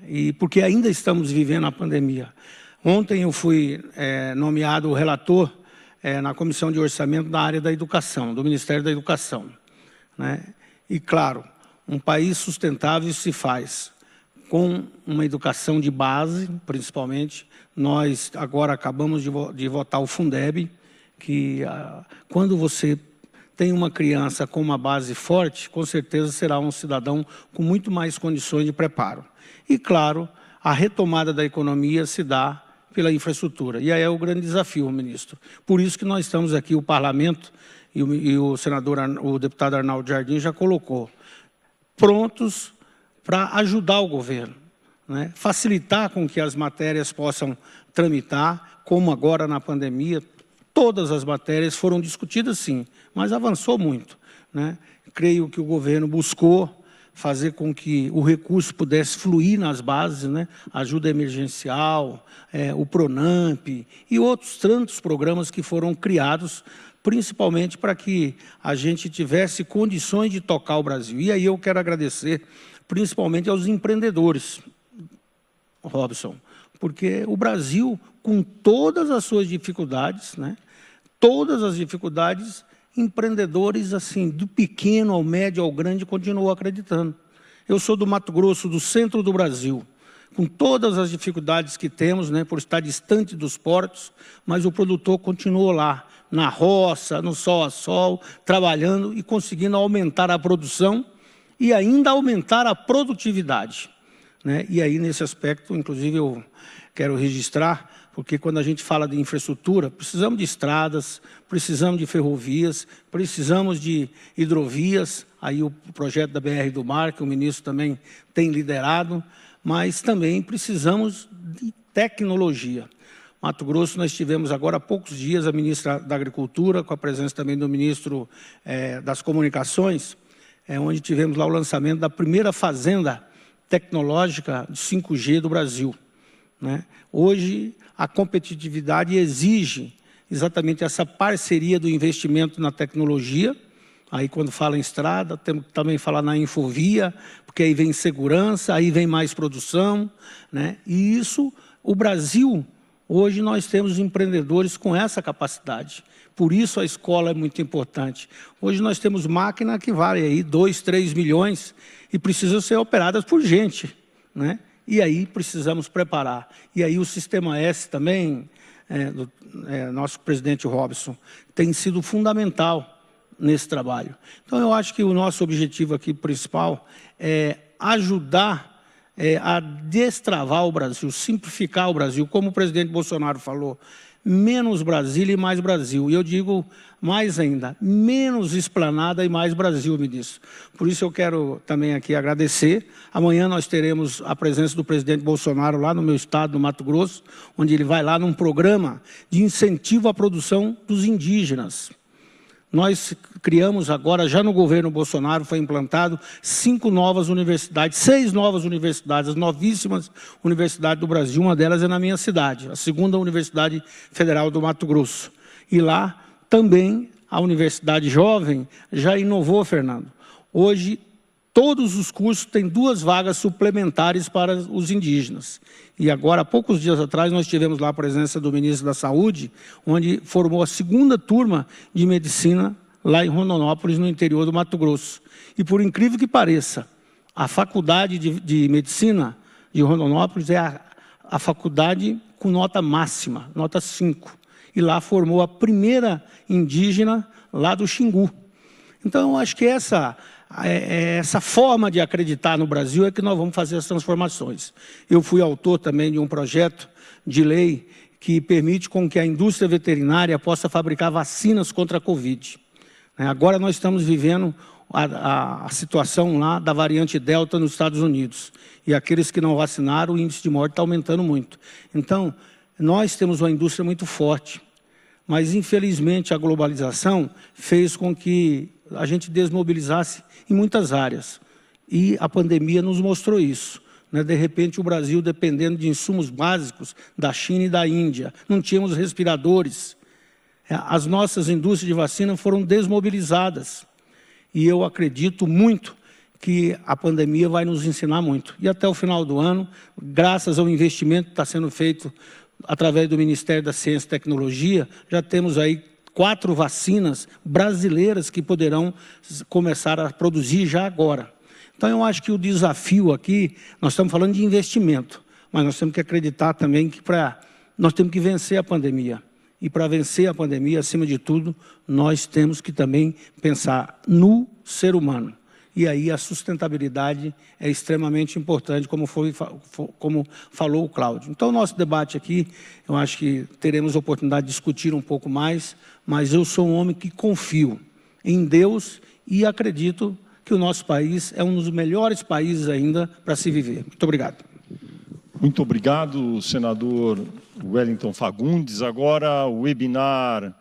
E porque ainda estamos vivendo a pandemia. Ontem eu fui nomeado relator na Comissão de Orçamento da área da educação, do Ministério da Educação. E, claro, um país sustentável se faz com uma educação de base, principalmente. Nós agora acabamos de votar o Fundeb, que quando você tem uma criança com uma base forte, com certeza será um cidadão com muito mais condições de preparo. E, claro, a retomada da economia se dá pela infraestrutura. E aí é o grande desafio, ministro. Por isso que nós estamos aqui, o parlamento, e o deputado Arnaldo Jardim já colocou, prontos para ajudar o governo, facilitar com que as matérias possam tramitar, como agora na pandemia, todas as matérias foram discutidas sim, mas avançou muito. Creio que o governo buscou fazer com que o recurso pudesse fluir nas bases, ajuda emergencial, o Pronamp e outros tantos programas que foram criados principalmente para que a gente tivesse condições de tocar o Brasil. E aí eu quero agradecer principalmente aos empreendedores, Robson, porque o Brasil, com todas as suas dificuldades, todas as dificuldades, empreendedores, assim, do pequeno ao médio ao grande, continuam acreditando. Eu sou do Mato Grosso, do centro do Brasil, com todas as dificuldades que temos, por estar distante dos portos, mas o produtor continuou lá, na roça, no sol a sol, trabalhando e conseguindo aumentar a produção e ainda aumentar a produtividade. E aí, nesse aspecto, inclusive, eu quero registrar, porque quando a gente fala de infraestrutura, precisamos de estradas, precisamos de ferrovias, precisamos de hidrovias, aí o projeto da BR do Mar, que o ministro também tem liderado, mas também precisamos de tecnologia. Mato Grosso, nós tivemos agora há poucos dias a ministra da Agricultura, com a presença também do ministro das Comunicações, onde tivemos lá o lançamento da primeira fazenda tecnológica de 5G do Brasil. Hoje, a competitividade exige exatamente essa parceria do investimento na tecnologia. Aí, quando fala em estrada, temos que também falar na infovia, porque aí vem segurança, aí vem mais produção. E isso, o Brasil... Hoje nós temos empreendedores com essa capacidade. Por isso a escola é muito importante. Hoje nós temos máquina que vale aí 2, 3 milhões e precisam ser operadas por gente. E aí precisamos preparar. E aí o Sistema S também, nosso presidente Robson, tem sido fundamental nesse trabalho. Então eu acho que o nosso objetivo aqui principal é ajudar a destravar o Brasil, simplificar o Brasil, como o presidente Bolsonaro falou, menos Brasília e mais Brasil. E eu digo mais ainda, menos esplanada e mais Brasil, ministro. Por isso eu quero também aqui agradecer. Amanhã nós teremos a presença do presidente Bolsonaro lá no meu estado, no Mato Grosso, onde ele vai lá num programa de incentivo à produção dos indígenas. Nós criamos agora, já no governo Bolsonaro, foi implantado 6 novas universidades, as novíssimas universidades do Brasil, uma delas é na minha cidade, a 2ª Universidade Federal do Mato Grosso. E lá também a Universidade Jovem já inovou, Fernando. Hoje, todos os cursos têm 2 vagas suplementares para os indígenas. E agora, há poucos dias atrás, nós tivemos lá a presença do ministro da Saúde, onde formou a 2ª turma de medicina lá em Rondonópolis, no interior do Mato Grosso. E por incrível que pareça, a faculdade de medicina de Rondonópolis é a faculdade com nota máxima, nota 5. E lá formou a primeira indígena lá do Xingu. Então, eu acho que essa forma de acreditar no Brasil é que nós vamos fazer as transformações. Eu fui autor também de um projeto de lei que permite com que a indústria veterinária possa fabricar vacinas contra a Covid. Agora nós estamos vivendo a situação lá da variante Delta nos Estados Unidos. E aqueles que não vacinaram, o índice de morte está aumentando muito. Então, nós temos uma indústria muito forte, mas infelizmente a globalização fez com que a gente desmobilizasse em muitas áreas. E a pandemia nos mostrou isso. De repente, o Brasil, dependendo de insumos básicos da China e da Índia, não tínhamos respiradores. As nossas indústrias de vacina foram desmobilizadas. E eu acredito muito que a pandemia vai nos ensinar muito. E até o final do ano, graças ao investimento que está sendo feito através do Ministério da Ciência e Tecnologia, já temos aí 4 vacinas brasileiras que poderão começar a produzir já agora. Então, eu acho que o desafio aqui, nós estamos falando de investimento, mas nós temos que acreditar também que nós temos que vencer a pandemia. E para vencer a pandemia, acima de tudo, nós temos que também pensar no ser humano. E aí a sustentabilidade é extremamente importante, como falou o Cláudio. Então, o nosso debate aqui, eu acho que teremos a oportunidade de discutir um pouco mais, mas eu sou um homem que confio em Deus e acredito que o nosso país é um dos melhores países ainda para se viver. Muito obrigado.
Muito obrigado, senador Wellington Fagundes. Agora, o webinar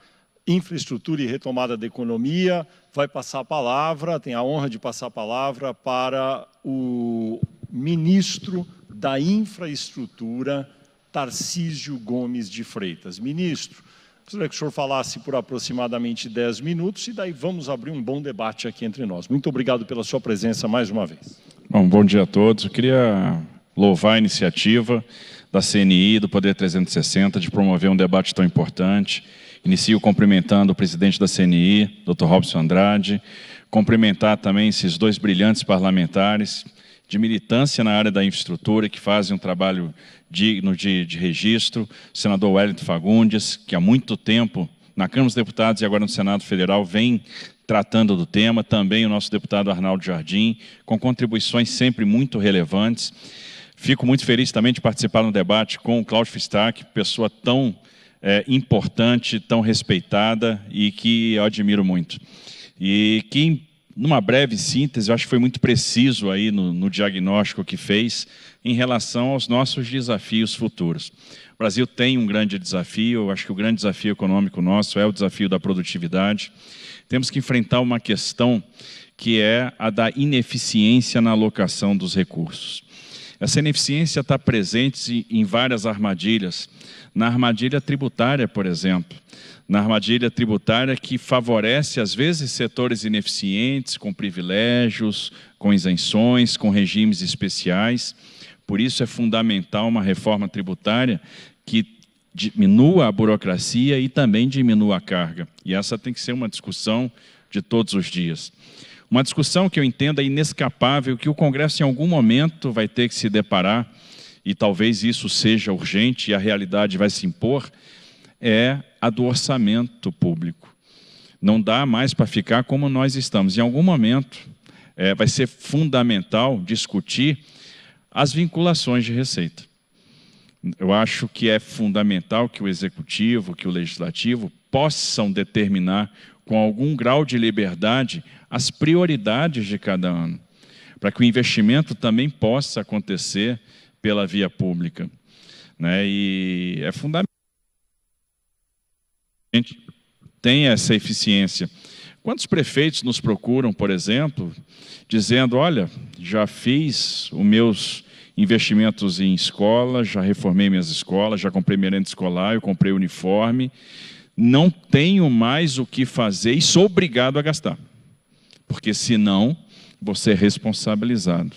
Infraestrutura e Retomada da Economia vai passar a palavra, tem a honra de passar a palavra para o ministro da Infraestrutura, Tarcísio Gomes de Freitas. Ministro, gostaria que o senhor falasse por aproximadamente 10 minutos e daí vamos abrir um bom debate aqui entre nós. Muito obrigado pela sua presença mais uma vez.
Bom dia a todos. Eu queria louvar a iniciativa da CNI, do Poder 360, de promover um debate tão importante. Inicio cumprimentando o presidente da CNI, Dr. Robson Andrade, cumprimentar também esses 2 brilhantes parlamentares de militância na área da infraestrutura, que fazem um trabalho digno de registro, o senador Wellington Fagundes, que há muito tempo, na Câmara dos Deputados e agora no Senado Federal, vem tratando do tema, também o nosso deputado Arnaldo Jardim, com contribuições sempre muito relevantes. Fico muito feliz também de participar no debate com o Cláudio Fistak, pessoa tão importante, tão respeitada e que eu admiro muito. E que, numa breve síntese, eu acho que foi muito preciso aí no diagnóstico que fez em relação aos nossos desafios futuros. O Brasil tem um grande desafio, eu acho que o grande desafio econômico nosso é o desafio da produtividade. Temos que enfrentar uma questão que é a da ineficiência na alocação dos recursos. Essa ineficiência está presente em várias armadilhas. Na armadilha tributária, por exemplo. Na armadilha tributária que favorece, às vezes, setores ineficientes, com privilégios, com isenções, com regimes especiais. Por isso é fundamental uma reforma tributária que diminua a burocracia e também diminua a carga. E essa tem que ser uma discussão de todos os dias. Uma discussão que eu entendo é inescapável, que o Congresso em algum momento vai ter que se deparar, e talvez isso seja urgente e a realidade vai se impor, é a do orçamento público. Não dá mais para ficar como nós estamos. Em algum momento vai ser fundamental discutir as vinculações de receita. Eu acho que é fundamental que o Executivo, que o Legislativo possam determinar com algum grau de liberdade as prioridades de cada ano, para que o investimento também possa acontecer pela via pública. E é fundamental que a gente tenha essa eficiência. Quantos prefeitos nos procuram, por exemplo, dizendo, olha, já fiz os meus investimentos em escola, já reformei minhas escolas, já comprei merenda escolar, eu comprei uniforme, não tenho mais o que fazer e sou obrigado a gastar, porque senão vou ser responsabilizado.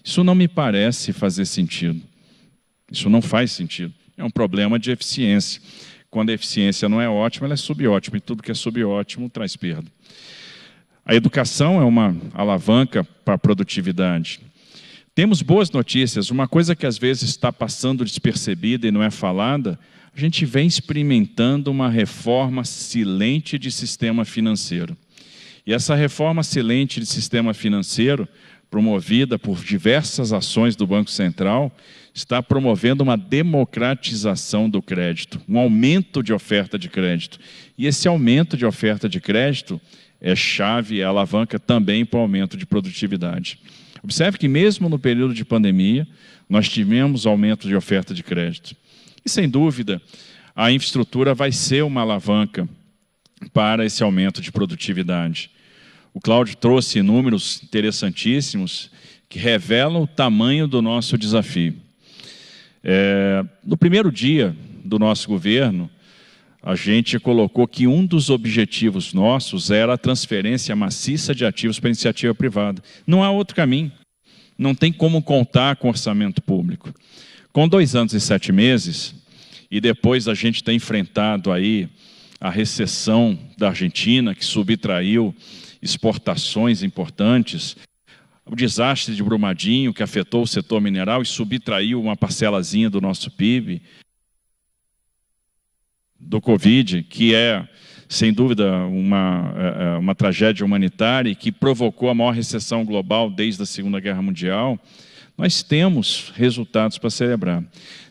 Isso não me parece fazer sentido. Isso não faz sentido. É um problema de eficiência. Quando a eficiência não é ótima, ela é subótima, e tudo que é subótimo traz perda. A educação é uma alavanca para a produtividade. Temos boas notícias. Uma coisa que às vezes está passando despercebida e não é falada, a gente vem experimentando uma reforma silente de sistema financeiro. E essa reforma silente de sistema financeiro, promovida por diversas ações do Banco Central, está promovendo uma democratização do crédito, um aumento de oferta de crédito. E esse aumento de oferta de crédito é chave, é alavanca também para o aumento de produtividade. Observe que mesmo no período de pandemia, nós tivemos aumento de oferta de crédito. E, sem dúvida, a infraestrutura vai ser uma alavanca para esse aumento de produtividade. O Cláudio trouxe números interessantíssimos que revelam o tamanho do nosso desafio. No primeiro dia do nosso governo, a gente colocou que um dos objetivos nossos era a transferência maciça de ativos para a iniciativa privada. Não há outro caminho. Não tem como contar com orçamento público. Com 2 anos e 7 meses, e depois a gente tem enfrentado aí a recessão da Argentina, que subtraiu exportações importantes, o desastre de Brumadinho, que afetou o setor mineral e subtraiu uma parcelazinha do nosso PIB, do Covid, que é, sem dúvida, uma tragédia humanitária e que provocou a maior recessão global desde a Segunda Guerra Mundial, nós temos resultados para celebrar.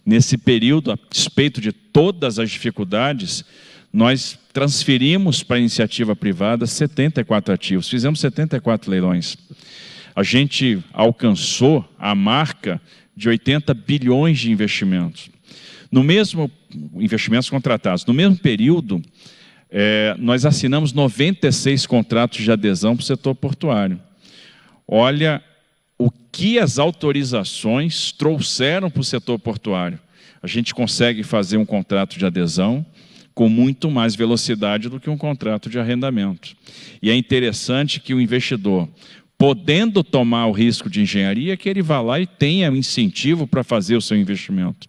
Nesse período, a despeito de todas as dificuldades, nós transferimos para a iniciativa privada 74 ativos, fizemos 74 leilões. A gente alcançou a marca de 80 bilhões de investimentos. No mesmo, investimentos contratados, no mesmo período, nós assinamos 96 contratos de adesão para o setor portuário. Olha o que as autorizações trouxeram para o setor portuário. A gente consegue fazer um contrato de adesão com muito mais velocidade do que um contrato de arrendamento. E é interessante que o investidor, podendo tomar o risco de engenharia, que ele vá lá e tenha um incentivo para fazer o seu investimento.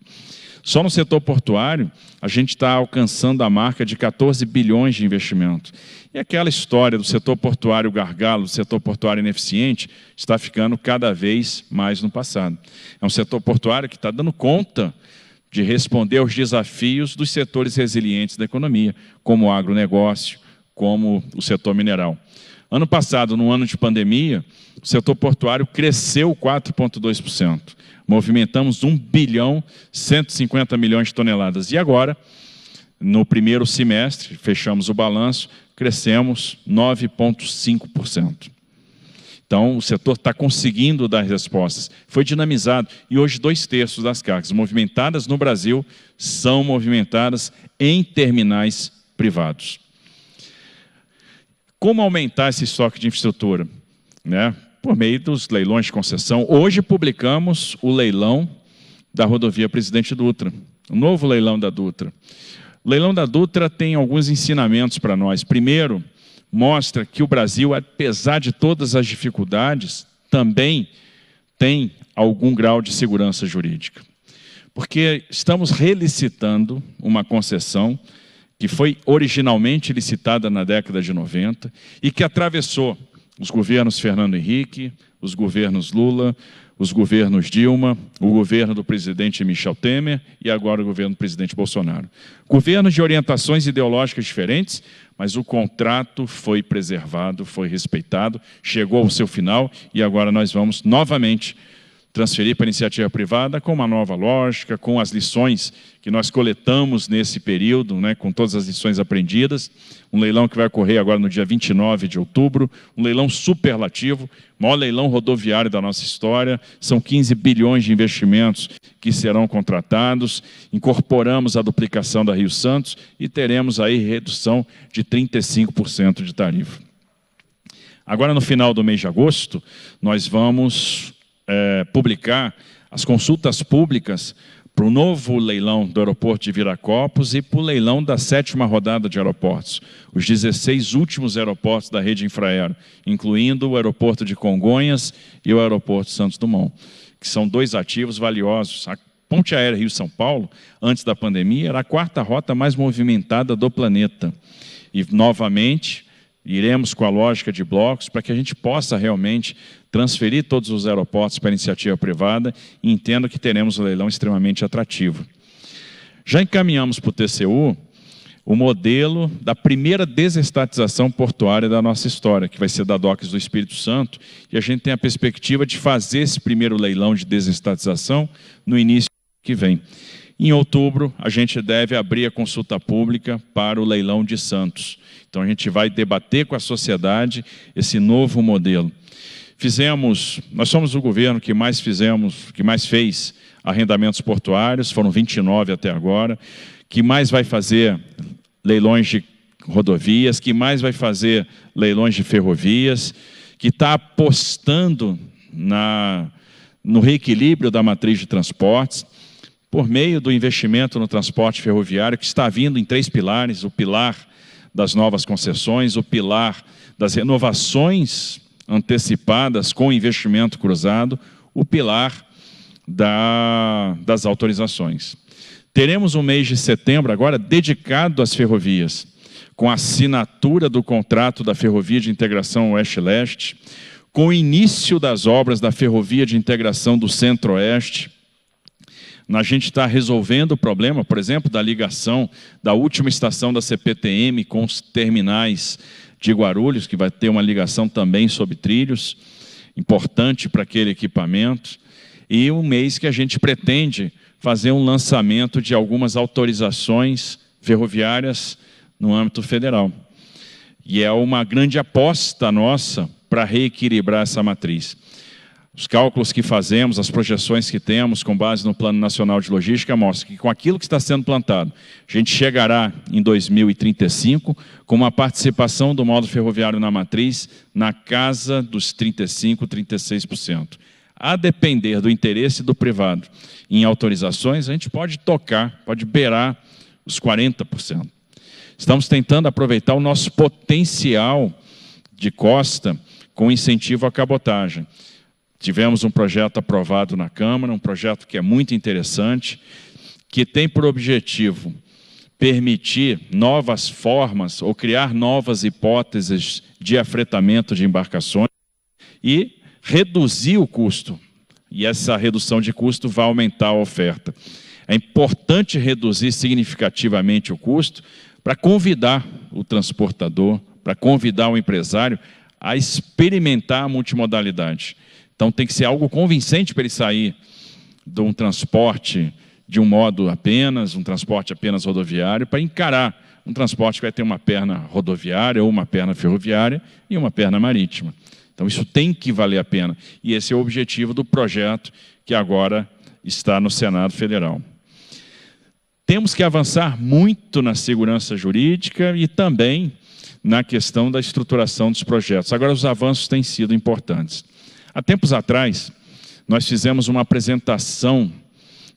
Só no setor portuário, a gente está alcançando a marca de 14 bilhões de investimento. E aquela história do setor portuário gargalo, do setor portuário ineficiente, está ficando cada vez mais no passado. É um setor portuário que está dando conta de responder aos desafios dos setores resilientes da economia, como o agronegócio, como o setor mineral. Ano passado, no ano de pandemia, o setor portuário cresceu 4,2%. Movimentamos 1 bilhão 150 milhões de toneladas. E agora, no primeiro semestre, fechamos o balanço, crescemos 9,5%. Então, o setor está conseguindo dar respostas. Foi dinamizado. E hoje, 2/3 das cargas movimentadas no Brasil são movimentadas em terminais privados. Como aumentar esse estoque de infraestrutura? Por meio dos leilões de concessão. Hoje publicamos o leilão da rodovia Presidente Dutra, o novo leilão da Dutra. O leilão da Dutra tem alguns ensinamentos para nós. Primeiro, mostra que o Brasil, apesar de todas as dificuldades, também tem algum grau de segurança jurídica. Porque estamos relicitando uma concessão que foi originalmente licitada na década de 90 e que atravessou os governos Fernando Henrique, os governos Lula, os governos Dilma, o governo do presidente Michel Temer e agora o governo do presidente Bolsonaro. Governos de orientações ideológicas diferentes, mas o contrato foi preservado, foi respeitado, chegou ao seu final e agora nós vamos novamente transferir para a iniciativa privada com uma nova lógica, com as lições que nós coletamos nesse período, com todas as lições aprendidas. Um leilão que vai ocorrer agora no dia 29 de outubro, um leilão superlativo, maior leilão rodoviário da nossa história, são 15 bilhões de investimentos que serão contratados, incorporamos a duplicação da Rio Santos e teremos aí redução de 35% de tarifa. Agora, no final do mês de agosto, nós vamos publicar as consultas públicas para o novo leilão do aeroporto de Viracopos e para o leilão da 7ª rodada de aeroportos, os 16 últimos aeroportos da rede Infraero, incluindo o aeroporto de Congonhas e o aeroporto Santos Dumont, que são 2 ativos valiosos. A Ponte Aérea Rio-São Paulo, antes da pandemia, era a 4ª rota mais movimentada do planeta. E, novamente, iremos com a lógica de blocos para que a gente possa realmente transferir todos os aeroportos para a iniciativa privada e entendo que teremos um leilão extremamente atrativo. Já encaminhamos para o TCU o modelo da primeira desestatização portuária da nossa história, que vai ser da Docks do Espírito Santo, e a gente tem a perspectiva de fazer esse primeiro leilão de desestatização no início que vem. Em outubro, a gente deve abrir a consulta pública para o leilão de Santos. Então, a gente vai debater com a sociedade esse novo modelo. Nós somos o governo que mais fez arrendamentos portuários, foram 29 até agora, que mais vai fazer leilões de rodovias, que mais vai fazer leilões de ferrovias, que está apostando no reequilíbrio da matriz de transportes, por meio do investimento no transporte ferroviário, que está vindo em 3 pilares: o pilar das novas concessões, o pilar das renovações antecipadas com investimento cruzado, o pilar das autorizações. Teremos um mês de setembro agora dedicado às ferrovias, com a assinatura do contrato da Ferrovia de Integração Oeste-Leste, com o início das obras da Ferrovia de Integração do Centro-Oeste. A gente está resolvendo o problema, por exemplo, da ligação da última estação da CPTM com os terminais de Guarulhos, que vai ter uma ligação também sob trilhos, importante para aquele equipamento. E um mês que a gente pretende fazer um lançamento de algumas autorizações ferroviárias no âmbito federal. E é uma grande aposta nossa para reequilibrar essa matriz. Os cálculos que fazemos, as projeções que temos, com base no Plano Nacional de Logística, mostram que com aquilo que está sendo plantado, a gente chegará em 2035 com uma participação do modo ferroviário na matriz na casa dos 35%, 36%. A depender do interesse do privado em autorizações, a gente pode beirar os 40%. Estamos tentando aproveitar o nosso potencial de costa com incentivo à cabotagem. Tivemos um projeto aprovado na Câmara, um projeto que é muito interessante, que tem por objetivo permitir novas formas ou criar novas hipóteses de afretamento de embarcações e reduzir o custo. E essa redução de custo vai aumentar a oferta. É importante reduzir significativamente o custo para convidar o transportador, para convidar o empresário a experimentar a multimodalidade. Então tem que ser algo convincente para ele sair de um transporte de um modo apenas, um transporte apenas rodoviário, para encarar um transporte que vai ter uma perna rodoviária ou uma perna ferroviária e uma perna marítima. Então isso tem que valer a pena. E esse é o objetivo do projeto que agora está no Senado Federal. Temos que avançar muito na segurança jurídica e também na questão da estruturação dos projetos. Agora os avanços têm sido importantes. Há tempos atrás, nós fizemos uma apresentação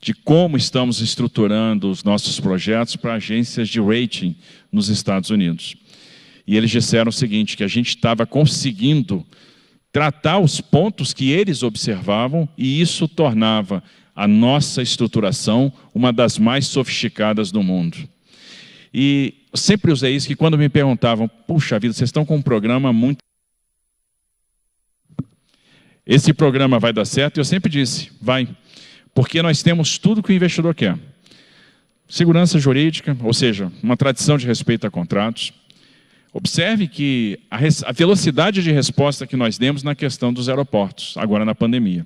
de como estamos estruturando os nossos projetos para agências de rating nos Estados Unidos. E eles disseram o seguinte, que a gente estava conseguindo tratar os pontos que eles observavam e isso tornava a nossa estruturação uma das mais sofisticadas do mundo. E eu sempre usei isso, que quando me perguntavam, puxa vida, vocês estão com um programa muito... Esse programa vai dar certo? E eu sempre disse, vai. Porque nós temos tudo que o investidor quer. Segurança jurídica, ou seja, uma tradição de respeito a contratos. Observe que a velocidade de resposta que nós demos na questão dos aeroportos, agora na pandemia.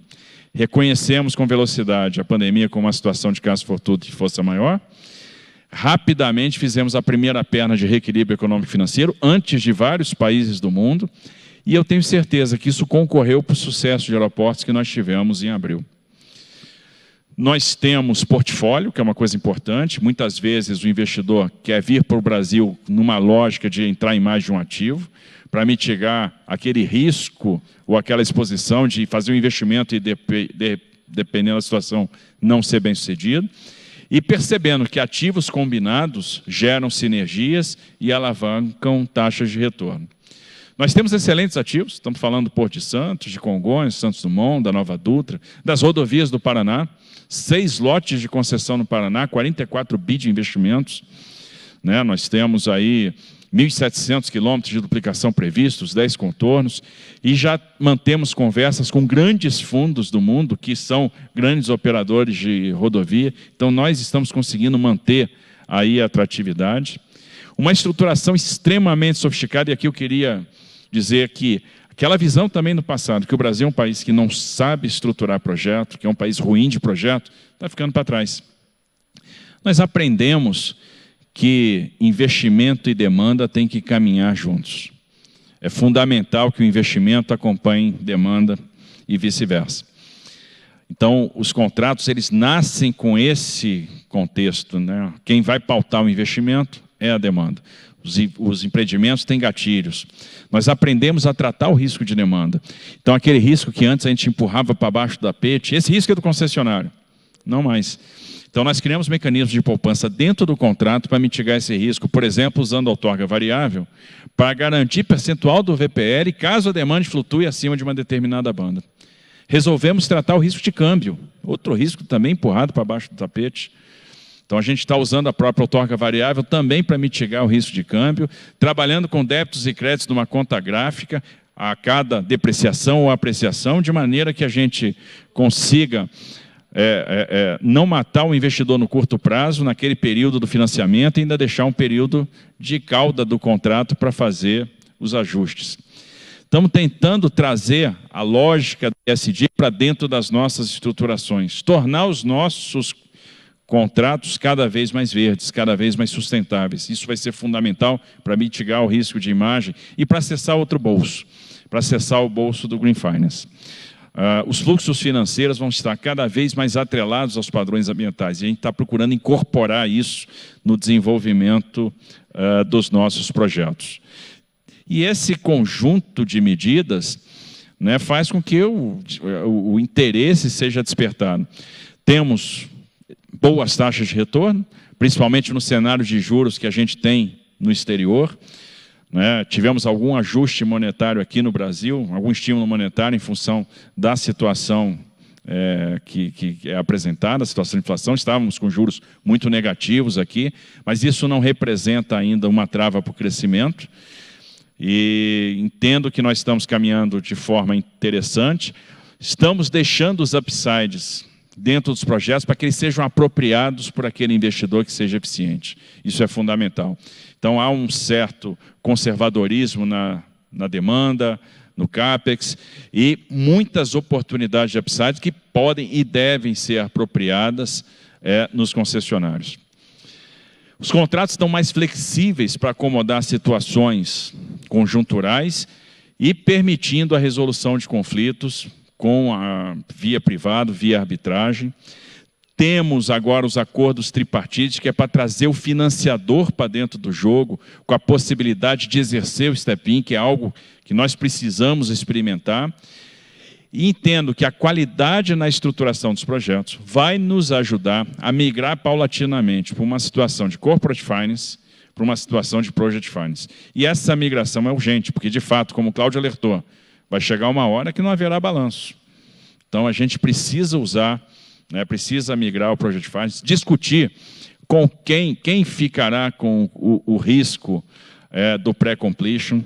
Reconhecemos com velocidade a pandemia como uma situação de caso fortuito de força maior. Rapidamente fizemos a primeira perna de reequilíbrio econômico e financeiro, antes de vários países do mundo. E eu tenho certeza que isso concorreu para o sucesso de aeroportos que nós tivemos em abril. Nós temos portfólio, que é uma coisa importante. Muitas vezes o investidor quer vir para o Brasil numa lógica de entrar em mais de um ativo, para mitigar aquele risco ou aquela exposição de fazer um investimento e, dependendo da situação, não ser bem sucedido. E percebendo que ativos combinados geram sinergias e alavancam taxas de retorno. Nós temos excelentes ativos, estamos falando do Porto de Santos, de Congonhas, Santos Dumont, da Nova Dutra, das rodovias do Paraná, 6 lotes de concessão no Paraná, 44 bi de investimentos. Nós temos aí 1.700 quilômetros de duplicação previstos, 10 contornos, e já mantemos conversas com grandes fundos do mundo, que são grandes operadores de rodovia. Então, nós estamos conseguindo manter aí a atratividade. Uma estruturação extremamente sofisticada, e aqui eu queria dizer que aquela visão também no passado, que o Brasil é um país que não sabe estruturar projeto, que é um país ruim de projeto, está ficando para trás. Nós aprendemos que investimento e demanda têm que caminhar juntos. É fundamental que o investimento acompanhe demanda e vice-versa. Então, os contratos, eles nascem com esse contexto, né? Quem vai pautar o investimento é a demanda. Os empreendimentos têm gatilhos. Nós aprendemos a tratar o risco de demanda. Então, aquele risco que antes a gente empurrava para baixo do tapete, esse risco é do concessionário, não mais. Então, nós criamos mecanismos de poupança dentro do contrato para mitigar esse risco, por exemplo, usando a outorga variável, para garantir percentual do VPL caso a demanda flutue acima de uma determinada banda. Resolvemos tratar o risco de câmbio, outro risco também empurrado para baixo do tapete. Então, a gente está usando a própria outorga variável também para mitigar o risco de câmbio, trabalhando com débitos e créditos numa conta gráfica a cada depreciação ou apreciação, de maneira que a gente consiga não matar o investidor no curto prazo, naquele período do financiamento, e ainda deixar um período de cauda do contrato para fazer os ajustes. Estamos tentando trazer a lógica do ESG para dentro das nossas estruturações, tornar os nossos contratos cada vez mais verdes, cada vez mais sustentáveis. Isso vai ser fundamental para mitigar o risco de imagem e para acessar outro bolso, para acessar o bolso do Green Finance. Os fluxos financeiros vão estar cada vez mais atrelados aos padrões ambientais, e a gente está procurando incorporar isso no desenvolvimento dos nossos projetos. E esse conjunto de medidas, né, faz com que o interesse seja despertado. Temos boas taxas de retorno, principalmente no cenário de juros que a gente tem no exterior, né? Tivemos algum ajuste monetário aqui no Brasil, algum estímulo monetário em função da situação que é apresentada, a situação de inflação. Estávamos com juros muito negativos aqui, mas isso não representa ainda uma trava para o crescimento. E entendo que nós estamos caminhando de forma interessante. Estamos deixando os upsides dentro dos projetos para que eles sejam apropriados por aquele investidor que seja eficiente. Isso é fundamental. Então, há um certo conservadorismo na demanda, no CAPEX, e muitas oportunidades de upside que podem e devem ser apropriadas nos concessionários. Os contratos estão mais flexíveis para acomodar situações conjunturais e permitindo a resolução de conflitos com a via privada, via arbitragem. Temos agora os acordos tripartites, que é para trazer o financiador para dentro do jogo, com a possibilidade de exercer o step-in, que é algo que nós precisamos experimentar. E entendo que a qualidade na estruturação dos projetos vai nos ajudar a migrar paulatinamente para uma situação de corporate finance, para uma situação de project finance. E essa migração é urgente, porque, de fato, como o Cláudio alertou, vai chegar uma hora que não haverá balanço. Então, a gente precisa usar, né, precisa migrar o project finance, discutir com quem ficará com o risco do pré-completion,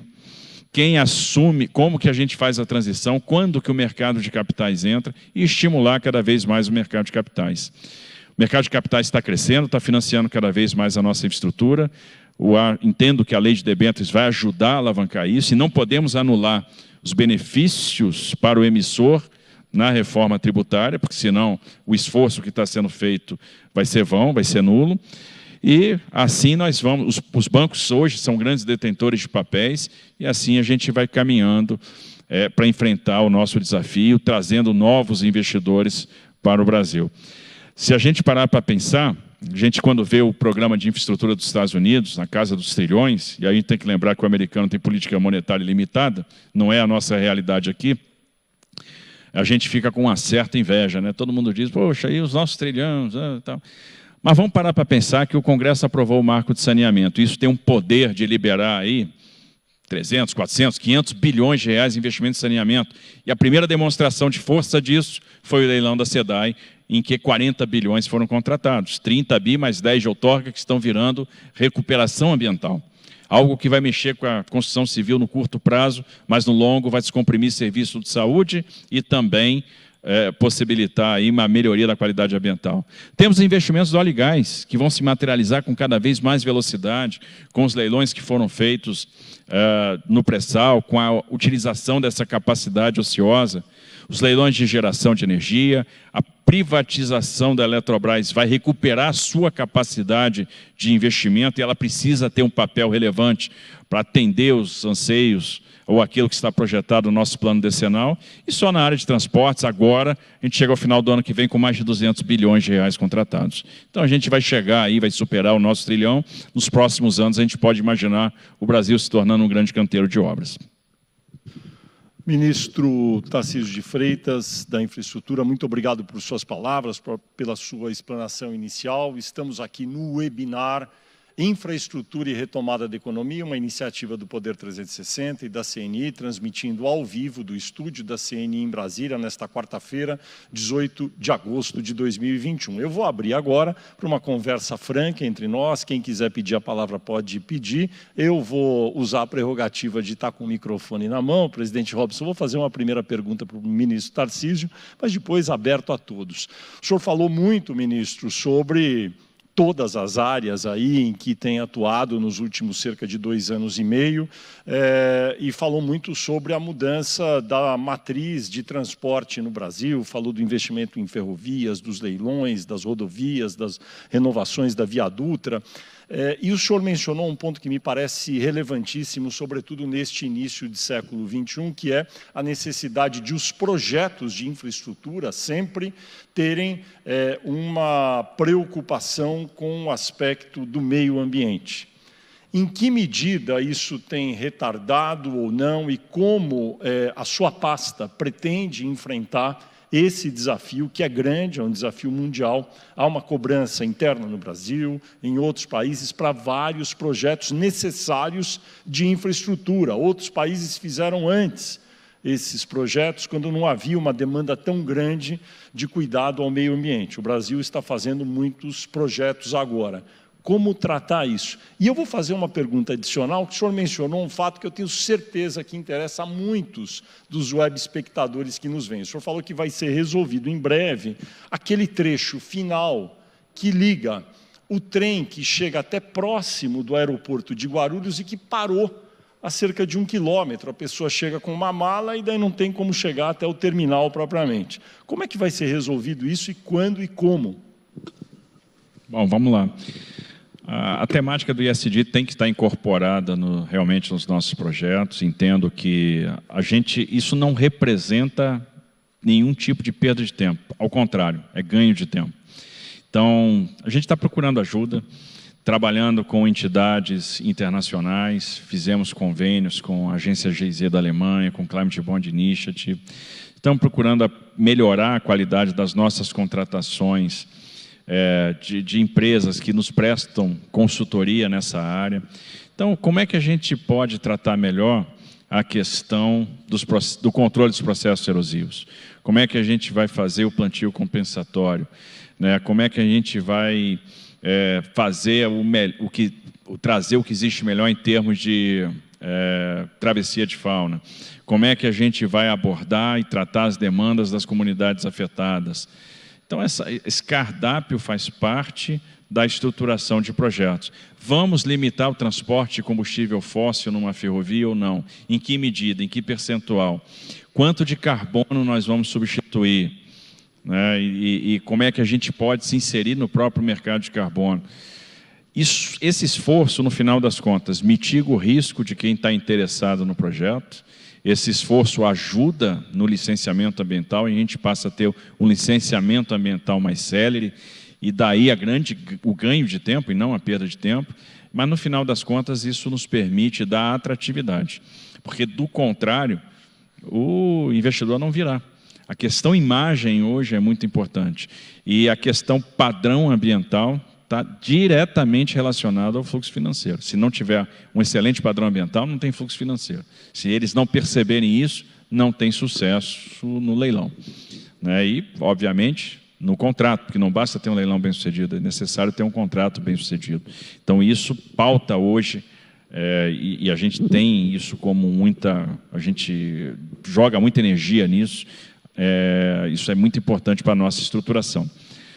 quem assume, como que a gente faz a transição, quando que o mercado de capitais entra, e estimular cada vez mais o mercado de capitais. O mercado de capitais está crescendo, está financiando cada vez mais a nossa infraestrutura. Entendo que a lei de debêntures vai ajudar a alavancar isso, e não podemos anular os benefícios para o emissor na reforma tributária, porque senão o esforço que está sendo feito vai ser vão, vai ser nulo. E assim nós vamos, os bancos hoje são grandes detentores de papéis, e assim a gente vai caminhando para enfrentar o nosso desafio, trazendo novos investidores para o Brasil. Se a gente parar para pensar, a gente quando vê o programa de infraestrutura dos Estados Unidos, na casa dos trilhões, e aí a gente tem que lembrar que o americano tem política monetária limitada, não é a nossa realidade aqui, a gente fica com uma certa inveja, né? Todo mundo diz, poxa, aí os nossos trilhões, tal. Mas vamos parar para pensar que o Congresso aprovou o marco de saneamento. Isso tem um poder de liberar aí 300, 400, 500 bilhões de reais em investimento em saneamento. E a primeira demonstração de força disso foi o leilão da SEDAI, em que 40 bilhões foram contratados. 30 bi mais 10 de outorga que estão virando recuperação ambiental. Algo que vai mexer com a construção civil no curto prazo, mas no longo vai descomprimir serviço de saúde e também possibilitar aí uma melhoria da qualidade ambiental. Temos investimentos do óleo e gás, que vão se materializar com cada vez mais velocidade, com os leilões que foram feitos no pré-sal, com a utilização dessa capacidade ociosa, os leilões de geração de energia, a privatização da Eletrobras vai recuperar a sua capacidade de investimento e ela precisa ter um papel relevante para atender os anseios ou aquilo que está projetado no nosso plano decenal. E só na área de transportes, agora, a gente chega ao final do ano que vem com mais de 200 bilhões de reais contratados. Então a gente vai chegar aí, vai superar o nosso trilhão. Nos próximos anos a gente pode imaginar o Brasil se tornando um grande canteiro de obras.
Ministro Tarcísio de Freitas, da Infraestrutura, muito obrigado por suas palavras, pela sua explanação inicial. Estamos aqui no webinar Infraestrutura e Retomada da Economia, uma iniciativa do Poder 360 e da CNI, transmitindo ao vivo do estúdio da CNI em Brasília, nesta quarta-feira, 18 de agosto de 2021. Eu vou abrir agora para uma conversa franca entre nós. Quem quiser pedir a palavra pode pedir. Eu vou usar a prerrogativa de estar com o microfone na mão. Presidente Robson, vou fazer uma primeira pergunta para o ministro Tarcísio, mas depois aberto a todos. O senhor falou muito, ministro, sobre todas as áreas aí em que tem atuado nos últimos cerca de 2 anos e meio, e falou muito sobre a mudança da matriz de transporte no Brasil, falou do investimento em ferrovias, dos leilões, das rodovias, das renovações da Via Dutra. E o senhor mencionou um ponto que me parece relevantíssimo, sobretudo neste início de século XXI, que é a necessidade de os projetos de infraestrutura sempre terem uma preocupação com o aspecto do meio ambiente. Em que medida isso tem retardado ou não e como a sua pasta pretende enfrentar esse desafio, que é grande, é um desafio mundial. Há uma cobrança interna no Brasil, em outros países, para vários projetos necessários de infraestrutura. Outros países fizeram antes esses projetos, quando não havia uma demanda tão grande de cuidado ao meio ambiente. O Brasil está fazendo muitos projetos agora. Como tratar isso? E eu vou fazer uma pergunta adicional, que o senhor mencionou um fato que eu tenho certeza que interessa a muitos dos web espectadores que nos veem. O senhor falou que vai ser resolvido em breve aquele trecho final que liga o trem que chega até próximo do aeroporto de Guarulhos e que parou a cerca de 1 quilômetro. A pessoa chega com uma mala e daí não tem como chegar até o terminal propriamente. Como é que vai ser resolvido isso e quando e como?
Bom, vamos lá. A temática do ISD tem que estar incorporada realmente nos nossos projetos. Entendo que isso não representa nenhum tipo de perda de tempo. Ao contrário, é ganho de tempo. Então, a gente está procurando ajuda, trabalhando com entidades internacionais, fizemos convênios com a agência GIZ da Alemanha, com Climate Bond Initiative. Estamos procurando melhorar a qualidade das nossas contratações de empresas que nos prestam consultoria nessa área. Então, como é que a gente pode tratar melhor a questão do controle dos processos erosivos? Como é que a gente vai fazer o plantio compensatório? Como é que a gente vai fazer trazer o que existe melhor em termos de travessia de fauna? Como é que a gente vai abordar e tratar as demandas das comunidades afetadas? Então, esse cardápio faz parte da estruturação de projetos. Vamos limitar o transporte de combustível fóssil numa ferrovia ou não? Em que medida? Em que percentual? Quanto de carbono nós vamos substituir? E como é que a gente pode se inserir no próprio mercado de carbono? Esse esforço, no final das contas, mitiga o risco de quem está interessado no projeto. Esse esforço ajuda no licenciamento ambiental e a gente passa a ter um licenciamento ambiental mais célere e daí o ganho de tempo e não a perda de tempo, mas no final das contas isso nos permite dar atratividade, porque do contrário o investidor não virá. A questão imagem hoje é muito importante e a questão padrão ambiental está diretamente relacionado ao fluxo financeiro. Se não tiver um excelente padrão ambiental, não tem fluxo financeiro. Se eles não perceberem isso, não tem sucesso no leilão. E, obviamente, no contrato, porque não basta ter um leilão bem-sucedido, é necessário ter um contrato bem-sucedido. Então, isso pauta hoje, e a gente tem isso como a gente joga muita energia nisso, Isso é muito importante para a nossa estruturação.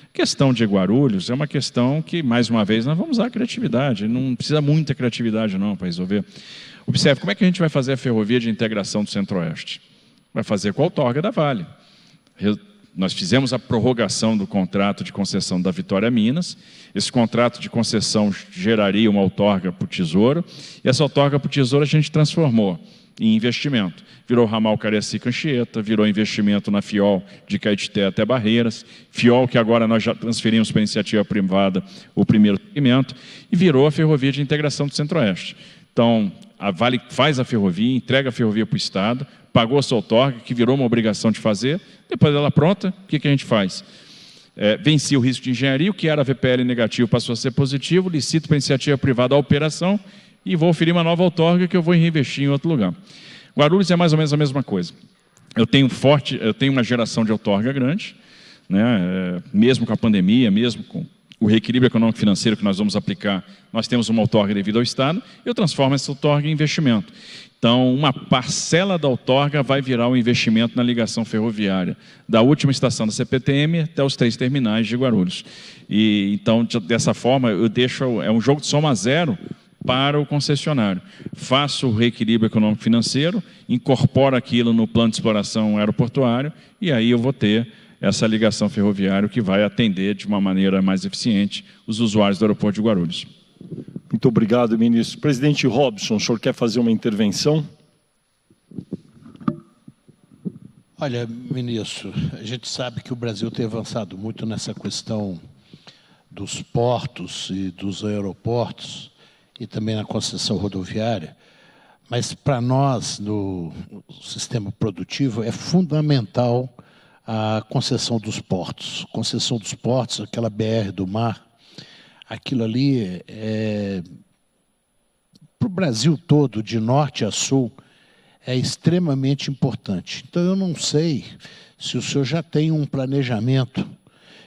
A questão de Guarulhos é uma questão que, mais uma vez, nós vamos usar a criatividade. Não precisa muita criatividade, não, para resolver. Observe, como é que a gente vai fazer a ferrovia de integração do Centro-Oeste? Vai fazer com a outorga da Vale. Nós fizemos a prorrogação do contrato de concessão da Vitória Minas. Esse contrato de concessão geraria uma outorga para o Tesouro. E essa outorga para o Tesouro a gente transformou em investimento. Virou ramal Cariacica-Anchieta, virou investimento na FIOL de Caetité até Barreiras, FIOL que agora nós já transferimos para a iniciativa privada o primeiro segmento, e virou a ferrovia de integração do Centro-Oeste. Então, a Vale faz a ferrovia, entrega a ferrovia para o Estado, pagou a sua outorga, que virou uma obrigação de fazer, depois dela pronta, o que a gente faz? Vencia o risco de engenharia, o que era VPL negativo passou a ser positivo, licito para a iniciativa privada a operação, e vou oferir uma nova outorga que eu vou reinvestir em outro lugar. Guarulhos é mais ou menos a mesma coisa. Eu tenho uma geração de outorga grande, né? Mesmo com a pandemia, mesmo com o reequilíbrio econômico financeiro que nós vamos aplicar, nós temos uma outorga devido ao Estado, eu transformo essa outorga em investimento. Então, uma parcela da outorga vai virar um investimento na ligação ferroviária, da última estação da CPTM até os 3 terminais de Guarulhos. E, então, dessa forma, eu deixo, é um jogo de soma zero para o concessionário. Faço o reequilíbrio econômico-financeiro, incorporo aquilo no plano de exploração aeroportuário e aí eu vou ter essa ligação ferroviária que vai atender de uma maneira mais eficiente os usuários do aeroporto de Guarulhos.
Muito obrigado, ministro. Presidente Robson, o senhor quer fazer uma intervenção?
Olha, ministro, a gente sabe que o Brasil tem avançado muito nessa questão dos portos e dos aeroportos, e também na concessão rodoviária, mas para nós, no sistema produtivo, é fundamental a concessão dos portos. Concessão dos portos, aquela BR do mar, aquilo ali para o Brasil todo, de norte a sul, é extremamente importante. Então, eu não sei se o senhor já tem um planejamento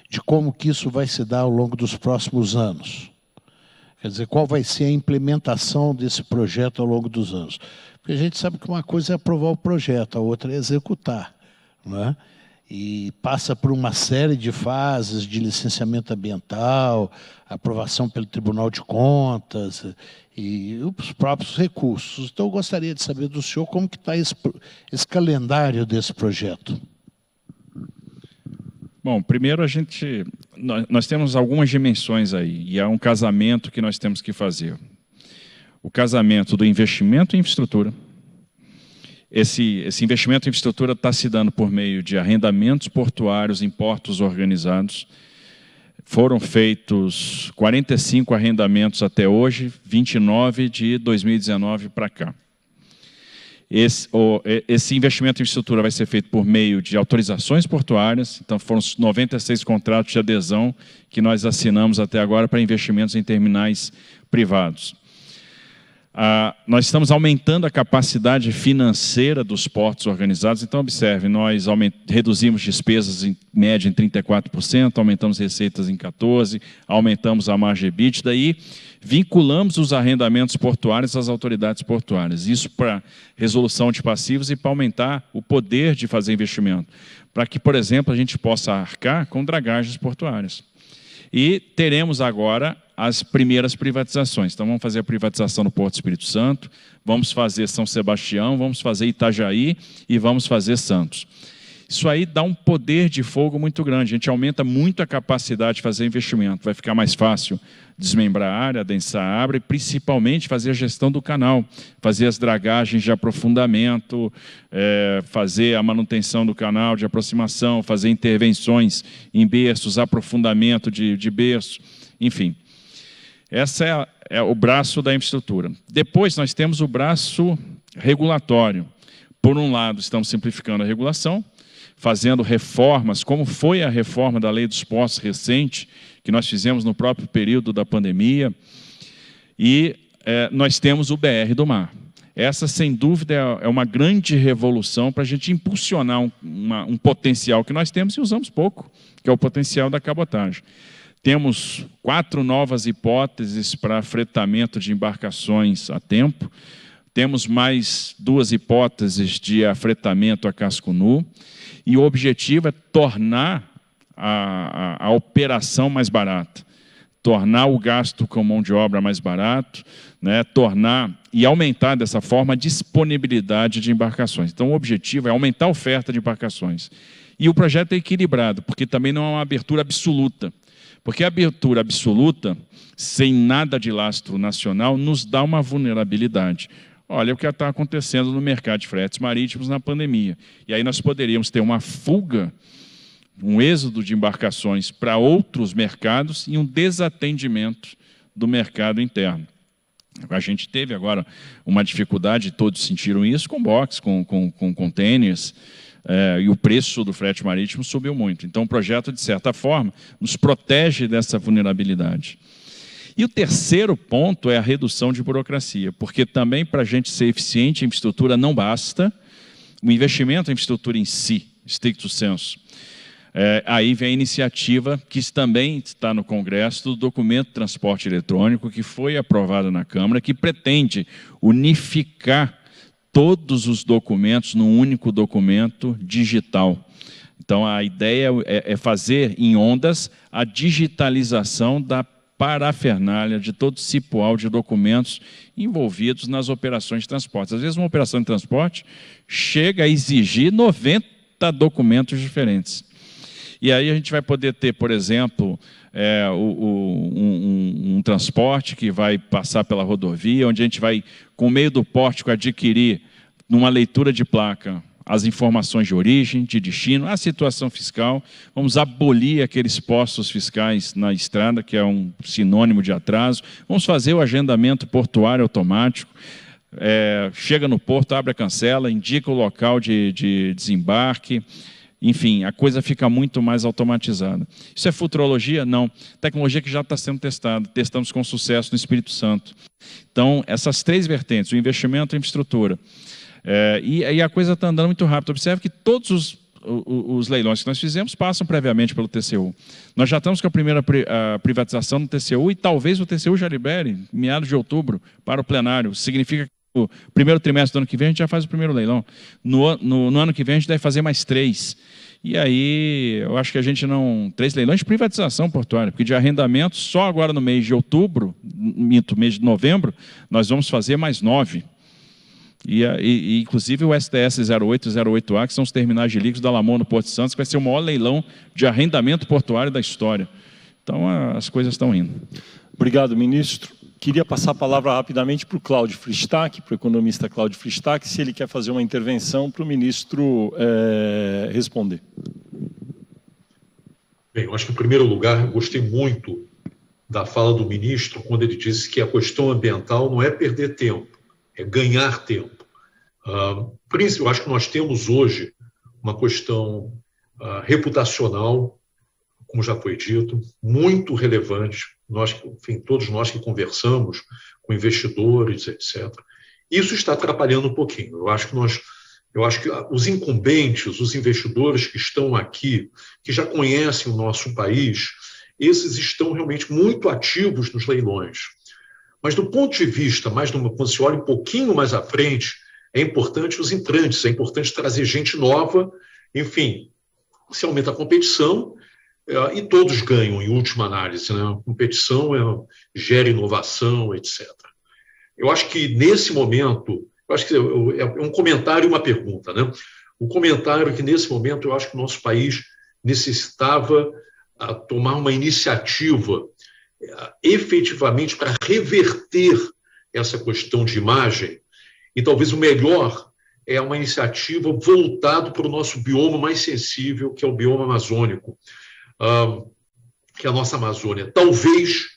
de como que isso vai se dar ao longo dos próximos anos. Quer dizer, qual vai ser a implementação desse projeto ao longo dos anos? Porque a gente sabe que uma coisa é aprovar o projeto, a outra é executar, não é? E passa por uma série de fases de licenciamento ambiental, aprovação pelo Tribunal de Contas e os próprios recursos. Então, eu gostaria de saber do senhor como que está esse calendário desse projeto.
Bom, primeiro nós temos algumas dimensões aí, e é um casamento que nós temos que fazer. O casamento do investimento em infraestrutura. Esse investimento em infraestrutura está se dando por meio de arrendamentos portuários em portos organizados. Foram feitos 45 arrendamentos até hoje, 29 de 2019 para cá. Esse investimento em infraestrutura vai ser feito por meio de autorizações portuárias, então foram 96 contratos de adesão que nós assinamos até agora para investimentos em terminais privados. Nós estamos aumentando a capacidade financeira dos portos organizados, então observe, nós reduzimos despesas em média em 34%, aumentamos receitas em 14%, aumentamos a margem EBITDA e vinculamos os arrendamentos portuários às autoridades portuárias. Isso para resolução de passivos e para aumentar o poder de fazer investimento. Para que, por exemplo, a gente possa arcar com dragagens portuárias. E teremos agora as primeiras privatizações. Então, vamos fazer a privatização no Porto Espírito Santo, vamos fazer São Sebastião, vamos fazer Itajaí e vamos fazer Santos. Isso aí dá um poder de fogo muito grande. A gente aumenta muito a capacidade de fazer investimento. Vai ficar mais fácil desmembrar a área, adensar a área e, principalmente, fazer a gestão do canal, fazer as dragagens de aprofundamento, fazer a manutenção do canal de aproximação, fazer intervenções em berços, aprofundamento de berço, enfim. Esse é o braço da infraestrutura. Depois, nós temos o braço regulatório. Por um lado, estamos simplificando a regulação, fazendo reformas, como foi a reforma da Lei dos Portos recente, que nós fizemos no próprio período da pandemia, e nós temos o BR do Mar. Essa, sem dúvida, é uma grande revolução para a gente impulsionar um potencial que nós temos e usamos pouco, que é o potencial da cabotagem. Temos 4 novas hipóteses para fretamento de embarcações a tempo. Temos mais 2 hipóteses de afretamento a casco nu, e o objetivo é tornar a operação mais barata, tornar o gasto com mão de obra mais barato, né, tornar e aumentar dessa forma a disponibilidade de embarcações. Então, o objetivo é aumentar a oferta de embarcações. E o projeto é equilibrado, porque também não é uma abertura absoluta. Porque a abertura absoluta, sem nada de lastro nacional, nos dá uma vulnerabilidade. Olha o que está acontecendo no mercado de fretes marítimos na pandemia. E aí nós poderíamos ter uma fuga, um êxodo de embarcações para outros mercados e um desatendimento do mercado interno. A gente teve agora uma dificuldade, todos sentiram isso, com box, com containers, e o preço do frete marítimo subiu muito. Então, o projeto, de certa forma, nos protege dessa vulnerabilidade. E o terceiro ponto é a redução de burocracia, porque também, para a gente ser eficiente em infraestrutura, não basta o investimento em infraestrutura em si, stricto sensu. Aí vem a iniciativa, que também está no Congresso, do documento de transporte eletrônico, que foi aprovado na Câmara, que pretende unificar todos os documentos num único documento digital. Então, a ideia é fazer em ondas a digitalização da parafernália de todo cipoal de documentos envolvidos nas operações de transporte. Às vezes, uma operação de transporte chega a exigir 90 documentos diferentes. E aí a gente vai poder ter, por exemplo, um transporte que vai passar pela rodovia, onde a gente vai, com o meio do pórtico, adquirir, numa leitura de placa, as informações de origem, de destino, a situação fiscal. Vamos abolir aqueles postos fiscais na estrada, que é um sinônimo de atraso. Vamos fazer o agendamento portuário automático. Chega no porto, abre a cancela, indica o local de desembarque. Enfim, a coisa fica muito mais automatizada. Isso é futurologia? Não. Tecnologia que já está sendo testada. Testamos com sucesso no Espírito Santo. Então, essas 3 vertentes, o investimento em infraestrutura, e a coisa está andando muito rápido. Observe que todos os leilões que nós fizemos passam previamente pelo TCU. Nós já estamos com a primeira privatização no TCU e talvez o TCU já libere, em meados de outubro, para o plenário. Significa que no primeiro trimestre do ano que vem a gente já faz o primeiro leilão. No ano que vem a gente deve fazer mais 3. E aí eu acho que a gente não... 3 leilões de privatização portuária, porque de arrendamento, só agora no mês de outubro, mês de novembro, nós vamos fazer mais 9. E inclusive o STS 08 e 08A, que são os terminais de líquidos da Lamon no Porto de Santos, que vai ser o maior leilão de arrendamento portuário da história. Então as coisas estão indo.
Obrigado, ministro. Queria passar a palavra rapidamente para o Cláudio Fristac, para o economista Cláudio Fristac, se ele quer fazer uma intervenção para o ministro responder.
Bem, eu acho que, em primeiro lugar, eu gostei muito da fala do ministro, quando ele disse que a questão ambiental não é perder tempo, é ganhar tempo. Eu acho que nós temos hoje uma questão reputacional, como já foi dito, muito relevante. Enfim, todos nós que conversamos com investidores, etc. Isso está atrapalhando um pouquinho. Eu acho que os incumbentes, os investidores que estão aqui, que já conhecem o nosso país, esses estão realmente muito ativos nos leilões. Mas do ponto de vista, quando se olha um pouquinho mais à frente, é importante os entrantes, é importante trazer gente nova, enfim, se aumenta a competição, e todos ganham, em última análise, né? A competição gera inovação, etc. Eu acho que, nesse momento, é um comentário e uma pergunta, né? O comentário é que, nesse momento, eu acho que o nosso país necessitava tomar uma iniciativa efetivamente para reverter essa questão de imagem, e talvez o melhor é uma iniciativa voltada para o nosso bioma mais sensível, que é o bioma amazônico, que é a nossa Amazônia. Talvez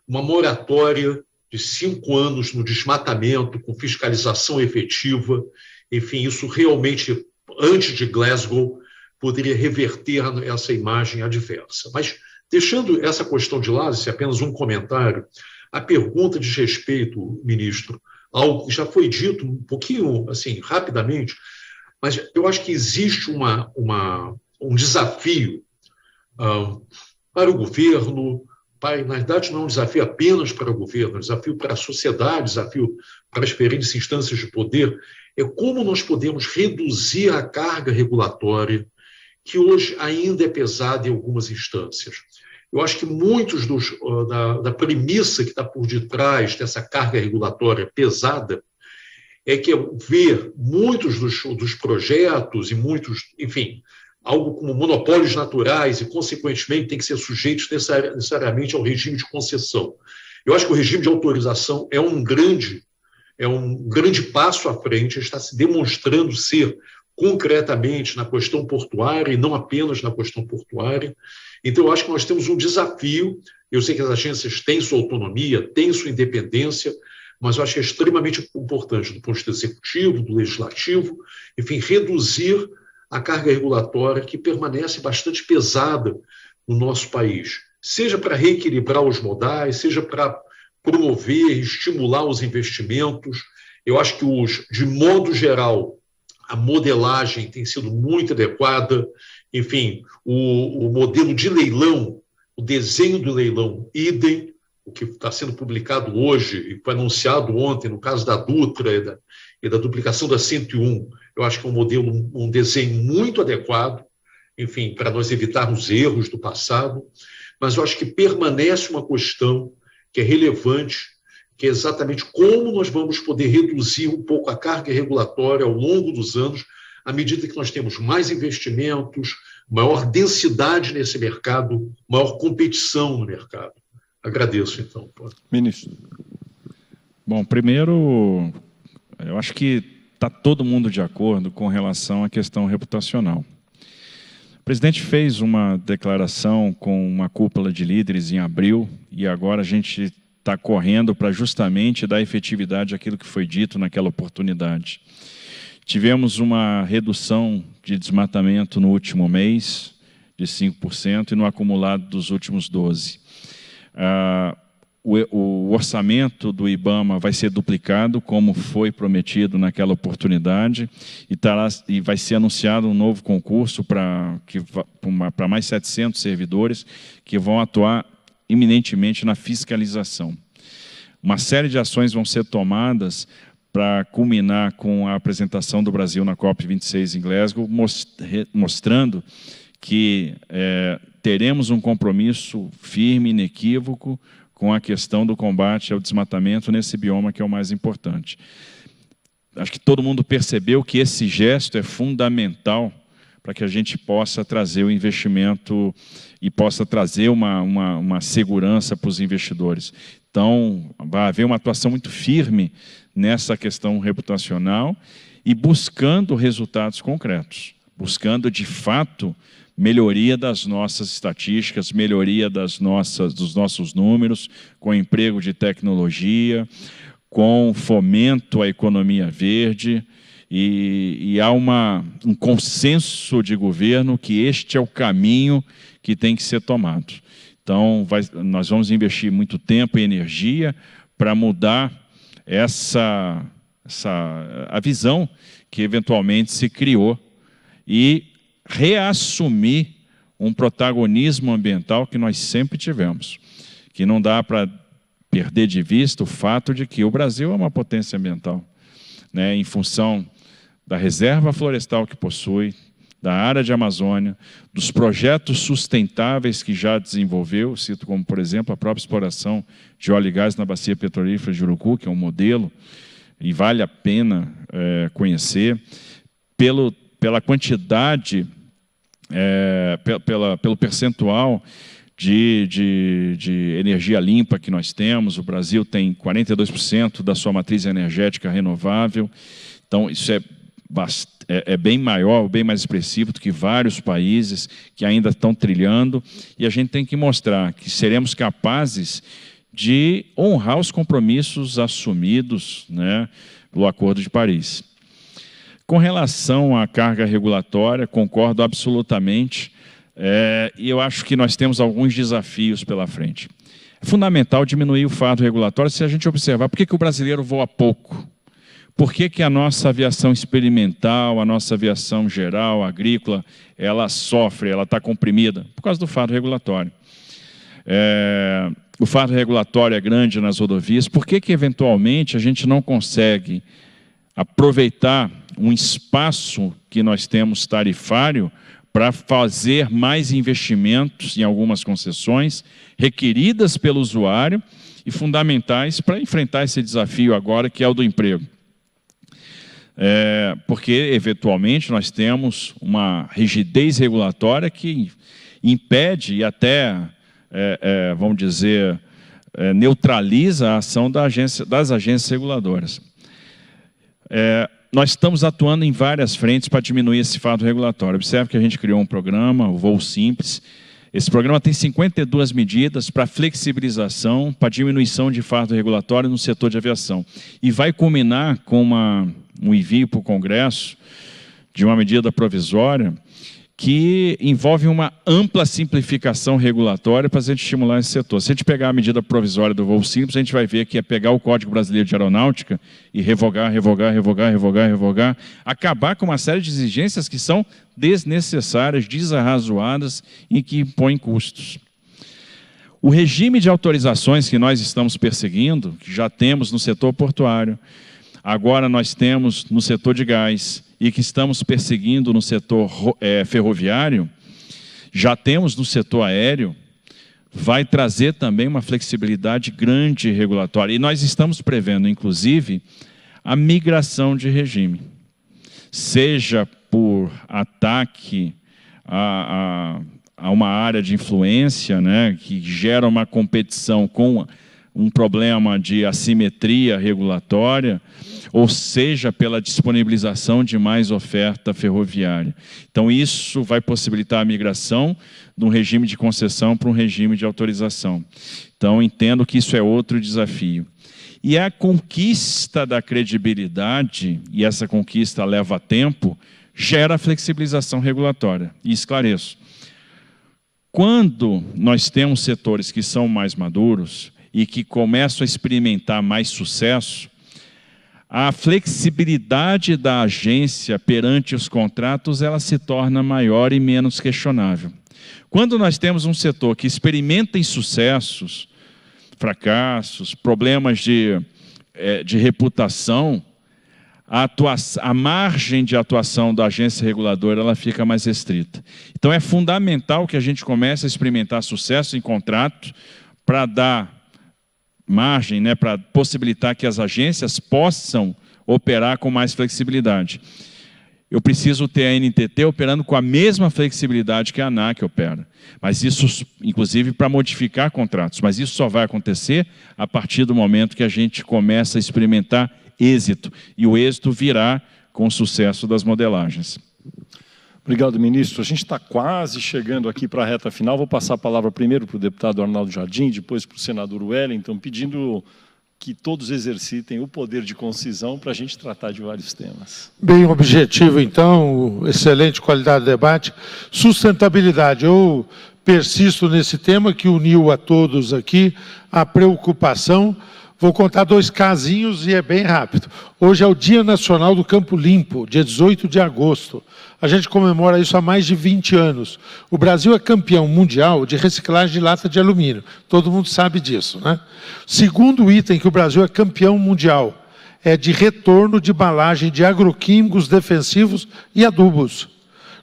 uma moratória de 5 anos no desmatamento, com fiscalização efetiva, enfim, isso realmente, antes de Glasgow, poderia reverter essa imagem adversa. Mas, deixando essa questão de lado, se é apenas um comentário, a pergunta diz respeito, ministro, algo que já foi dito um pouquinho, assim, rapidamente, mas eu acho que existe um desafio para o governo, na verdade, não é um desafio apenas para o governo, é um desafio para a sociedade, desafio para as diferentes instâncias de poder, é como nós podemos reduzir a carga regulatória, que hoje ainda é pesada em algumas instâncias. Eu acho que muitos da premissa que está por detrás dessa carga regulatória pesada é que ver muitos dos projetos e muitos, enfim, algo como monopólios naturais e, consequentemente, tem que ser sujeitos necessariamente ao regime de concessão. Eu acho que o regime de autorização é um grande passo à frente, está se demonstrando ser concretamente na questão portuária e não apenas na questão portuária. Então, eu acho que nós temos um desafio. Eu sei que as agências têm sua autonomia, têm sua independência, mas eu acho que é extremamente importante, do ponto de vista executivo, do legislativo, enfim, reduzir a carga regulatória que permanece bastante pesada no nosso país, seja para reequilibrar os modais, seja para promover e estimular os investimentos. Eu acho que, de modo geral, a modelagem tem sido muito adequada, enfim, o modelo de leilão, o desenho do leilão, idem, o que está sendo publicado hoje e foi anunciado ontem, no caso da Dutra e da duplicação da 101, eu acho que é um desenho muito adequado, enfim, para nós evitarmos erros do passado, mas eu acho que permanece uma questão que é relevante, que é exatamente como nós vamos poder reduzir um pouco a carga regulatória ao longo dos anos, à medida que nós temos mais investimentos, maior densidade nesse mercado, maior competição no mercado. Agradeço, então.
Ministro.
Bom, primeiro, eu acho que está todo mundo de acordo com relação à questão reputacional. O presidente fez uma declaração com uma cúpula de líderes em abril e agora a gente está correndo para justamente dar efetividade àquilo que foi dito naquela oportunidade. Tivemos uma redução de desmatamento no último mês de 5% e no acumulado dos últimos 12%. O orçamento do IBAMA vai ser duplicado, como foi prometido naquela oportunidade, e vai ser anunciado um novo concurso para mais 700 servidores que vão atuar iminentemente na fiscalização. Uma série de ações vão ser tomadas para culminar com a apresentação do Brasil na COP26 em Glasgow, mostrando que teremos um compromisso firme, inequívoco, com a questão do combate ao desmatamento nesse bioma que é o mais importante. Acho que todo mundo percebeu que esse gesto é fundamental para que a gente possa trazer o investimento e possa trazer uma segurança para os investidores. Então, vai haver uma atuação muito firme nessa questão reputacional e buscando resultados concretos, buscando, de fato, melhoria das nossas estatísticas, melhoria dos nossos números, com emprego de tecnologia, com fomento à economia verde, e há um consenso de governo que este é o caminho que tem que ser tomado. Então, nós vamos investir muito tempo e energia para mudar a visão que eventualmente se criou e reassumir um protagonismo ambiental que nós sempre tivemos, que não dá para perder de vista o fato de que o Brasil é uma potência ambiental, né, em função da reserva florestal que possui, da área de Amazônia, dos projetos sustentáveis que já desenvolveu, cito como, por exemplo, a própria exploração de óleo e gás na bacia petrolífera de Urucu, que é um modelo, e vale a pena conhecer, pela quantidade, pelo percentual de energia limpa que nós temos. O Brasil tem 42% da sua matriz energética renovável, então isso é bem maior, bem mais expressivo do que vários países que ainda estão trilhando, e a gente tem que mostrar que seremos capazes de honrar os compromissos assumidos, né, pelo Acordo de Paris. Com relação à carga regulatória, concordo absolutamente, e eu acho que nós temos alguns desafios pela frente. É fundamental diminuir o fardo regulatório se a gente observar por que o brasileiro voa pouco. Por que a nossa aviação experimental, a nossa aviação geral, agrícola, ela sofre, ela está comprimida? Por causa do fardo regulatório. o fardo regulatório é grande nas rodovias, por que eventualmente a gente não consegue aproveitar um espaço que nós temos tarifário para fazer mais investimentos em algumas concessões requeridas pelo usuário e fundamentais para enfrentar esse desafio agora, que é o do emprego? Porque, eventualmente, nós temos uma rigidez regulatória que impede e até, vamos dizer, neutraliza a ação das agências reguladoras. Nós estamos atuando em várias frentes para diminuir esse fardo regulatório. Observe que a gente criou um programa, o Voo Simples. Esse programa tem 52 medidas para flexibilização, para diminuição de fardo regulatório no setor de aviação. E vai culminar com um envio para o Congresso de uma medida provisória que envolve uma ampla simplificação regulatória para a gente estimular esse setor. Se a gente pegar a medida provisória do Voo Simples, a gente vai ver que é pegar o Código Brasileiro de Aeronáutica e revogar, acabar com uma série de exigências que são desnecessárias, desarrazoadas e que impõem custos. O regime de autorizações que nós estamos perseguindo, que já temos no setor portuário, agora nós temos no setor de gás e que estamos perseguindo no setor ferroviário, já temos no setor aéreo, vai trazer também uma flexibilidade grande regulatória. E nós estamos prevendo, inclusive, a migração de regime, seja por ataque a uma área de influência, né, que gera uma competição com um problema de assimetria regulatória, ou seja, pela disponibilização de mais oferta ferroviária. Então, isso vai possibilitar a migração de um regime de concessão para um regime de autorização. Então, entendo que isso é outro desafio. E a conquista da credibilidade, e essa conquista leva tempo, gera flexibilização regulatória. E esclareço. Quando nós temos setores que são mais maduros e que começam a experimentar mais sucesso, a flexibilidade da agência perante os contratos ela se torna maior e menos questionável. Quando nós temos um setor que experimenta insucessos, fracassos, problemas de reputação, a margem de atuação da agência reguladora ela fica mais restrita. Então é fundamental que a gente comece a experimentar sucesso em contrato para dar margem, né, para possibilitar que as agências possam operar com mais flexibilidade. Eu preciso ter a NTT operando com a mesma flexibilidade que a ANAC opera. Mas isso, inclusive, para modificar contratos. Mas isso só vai acontecer a partir do momento que a gente começa a experimentar êxito. E o êxito virá com o sucesso das modelagens.
Obrigado, ministro. A gente está quase chegando aqui para a reta final. Vou passar a palavra primeiro para o deputado Arnaldo Jardim, depois para o senador Wellington, pedindo que todos exercitem o poder de concisão para a gente tratar de vários temas.
Bem objetivo, então, excelente qualidade do debate. Sustentabilidade. Eu persisto nesse tema que uniu a todos aqui a preocupação. Vou contar 2 casinhos e é bem rápido. Hoje é o Dia Nacional do Campo Limpo, dia 18 de agosto. A gente comemora isso há mais de 20 anos. O Brasil é campeão mundial de reciclagem de lata de alumínio. Todo mundo sabe disso, né? Segundo item que o Brasil é campeão mundial é de retorno de embalagem de agroquímicos defensivos e adubos.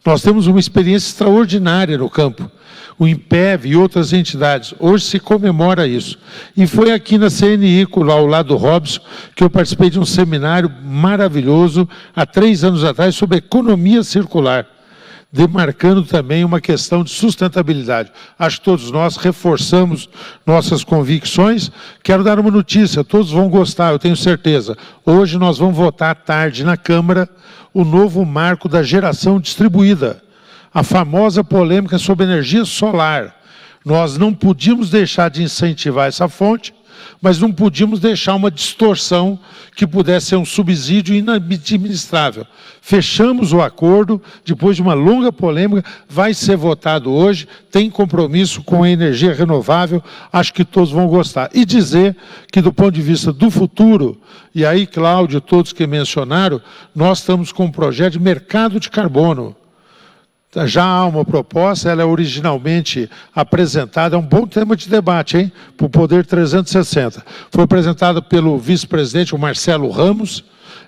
Nós temos uma experiência extraordinária no campo. O INPEV e outras entidades. Hoje se comemora isso. E foi aqui na CNI, ao lado do Robson, que eu participei de um seminário maravilhoso, há 3 anos atrás, sobre economia circular, demarcando também uma questão de sustentabilidade. Acho que todos nós reforçamos nossas convicções. Quero dar uma notícia, todos vão gostar, eu tenho certeza. Hoje nós vamos votar à tarde na Câmara o novo marco da geração distribuída. A famosa polêmica sobre energia solar. Nós não podíamos deixar de incentivar essa fonte, mas não podíamos deixar uma distorção que pudesse ser um subsídio inadministrável. Fechamos o acordo, depois de uma longa polêmica, vai ser votado hoje, tem compromisso com a energia renovável, acho que todos vão gostar. E dizer que, do ponto de vista do futuro, e aí, Cláudio, todos que mencionaram, nós estamos com um projeto de mercado de carbono. Já há uma proposta, ela é originalmente apresentada, é um bom tema de debate, hein? Para o Poder 360. Foi apresentada pelo vice-presidente, o Marcelo Ramos.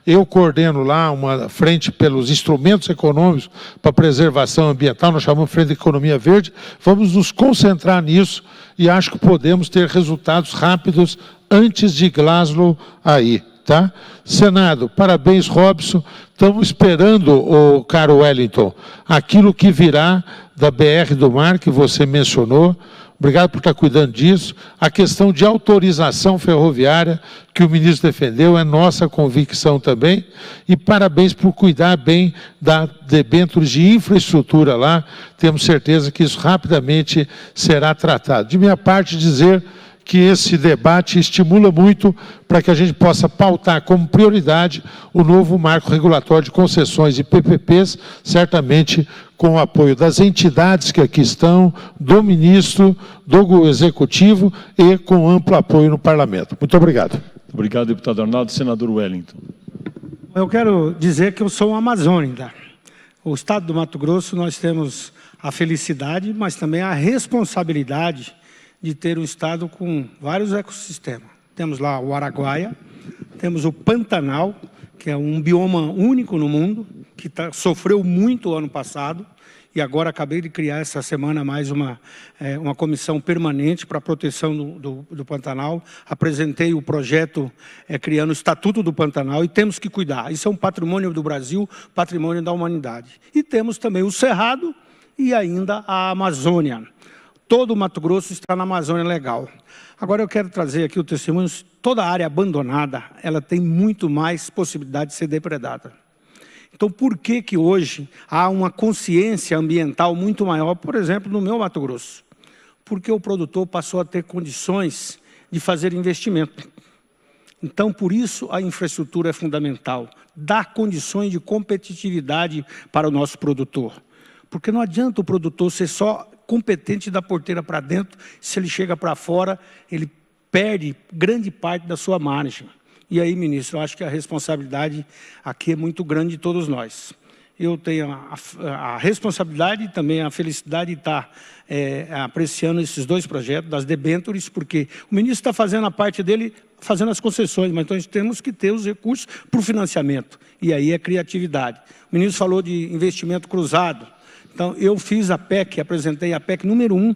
Eu coordeno lá uma frente pelos instrumentos econômicos para preservação ambiental, nós chamamos de Frente de Economia Verde. Vamos nos concentrar nisso e acho que podemos ter resultados rápidos antes de Glasgow aí. Tá? Senado, parabéns, Robson. Estamos esperando, o caro Wellington, aquilo que virá da BR do Mar, que você mencionou. Obrigado por estar cuidando disso. A questão de autorização ferroviária, que o ministro defendeu, é nossa convicção também. E parabéns por cuidar bem da debêntures de infraestrutura lá. Temos certeza que isso rapidamente será tratado. De minha parte, dizer que esse debate estimula muito para que a gente possa pautar como prioridade o novo marco regulatório de concessões e PPPs, certamente com o apoio das entidades que aqui estão, do ministro, do executivo e com amplo apoio no parlamento. Muito obrigado.
Obrigado, deputado Arnaldo. Senador Wellington.
Eu quero dizer que eu sou um amazônida. O estado do Mato Grosso, nós temos a felicidade, mas também a responsabilidade de ter um estado com vários ecossistemas. Temos lá o Araguaia, temos o Pantanal, que é um bioma único no mundo, que sofreu muito o ano passado, e agora acabei de criar essa semana mais uma comissão permanente para a proteção do Pantanal. Apresentei o projeto criando o Estatuto do Pantanal, e temos que cuidar. Isso é um patrimônio do Brasil, patrimônio da humanidade. E temos também o Cerrado e ainda a Amazônia. Todo o Mato Grosso está na Amazônia Legal. Agora eu quero trazer aqui o testemunho. Toda a área abandonada, ela tem muito mais possibilidade de ser depredada. Então, por que que hoje há uma consciência ambiental muito maior, por exemplo, no meu Mato Grosso? Porque o produtor passou a ter condições de fazer investimento. Então, por isso, a infraestrutura é fundamental. Dá condições de competitividade para o nosso produtor. Porque não adianta o produtor ser só competente da porteira para dentro, se ele chega para fora, ele perde grande parte da sua margem. E aí, ministro, eu acho que a responsabilidade aqui é muito grande de todos nós. Eu tenho a responsabilidade e também a felicidade de estar apreciando esses dois projetos, das debêntures, porque o ministro está fazendo a parte dele, fazendo as concessões, mas então nós temos que ter os recursos para o financiamento. E aí é criatividade. O ministro falou de investimento cruzado. Então, eu fiz a PEC, apresentei a PEC número 1,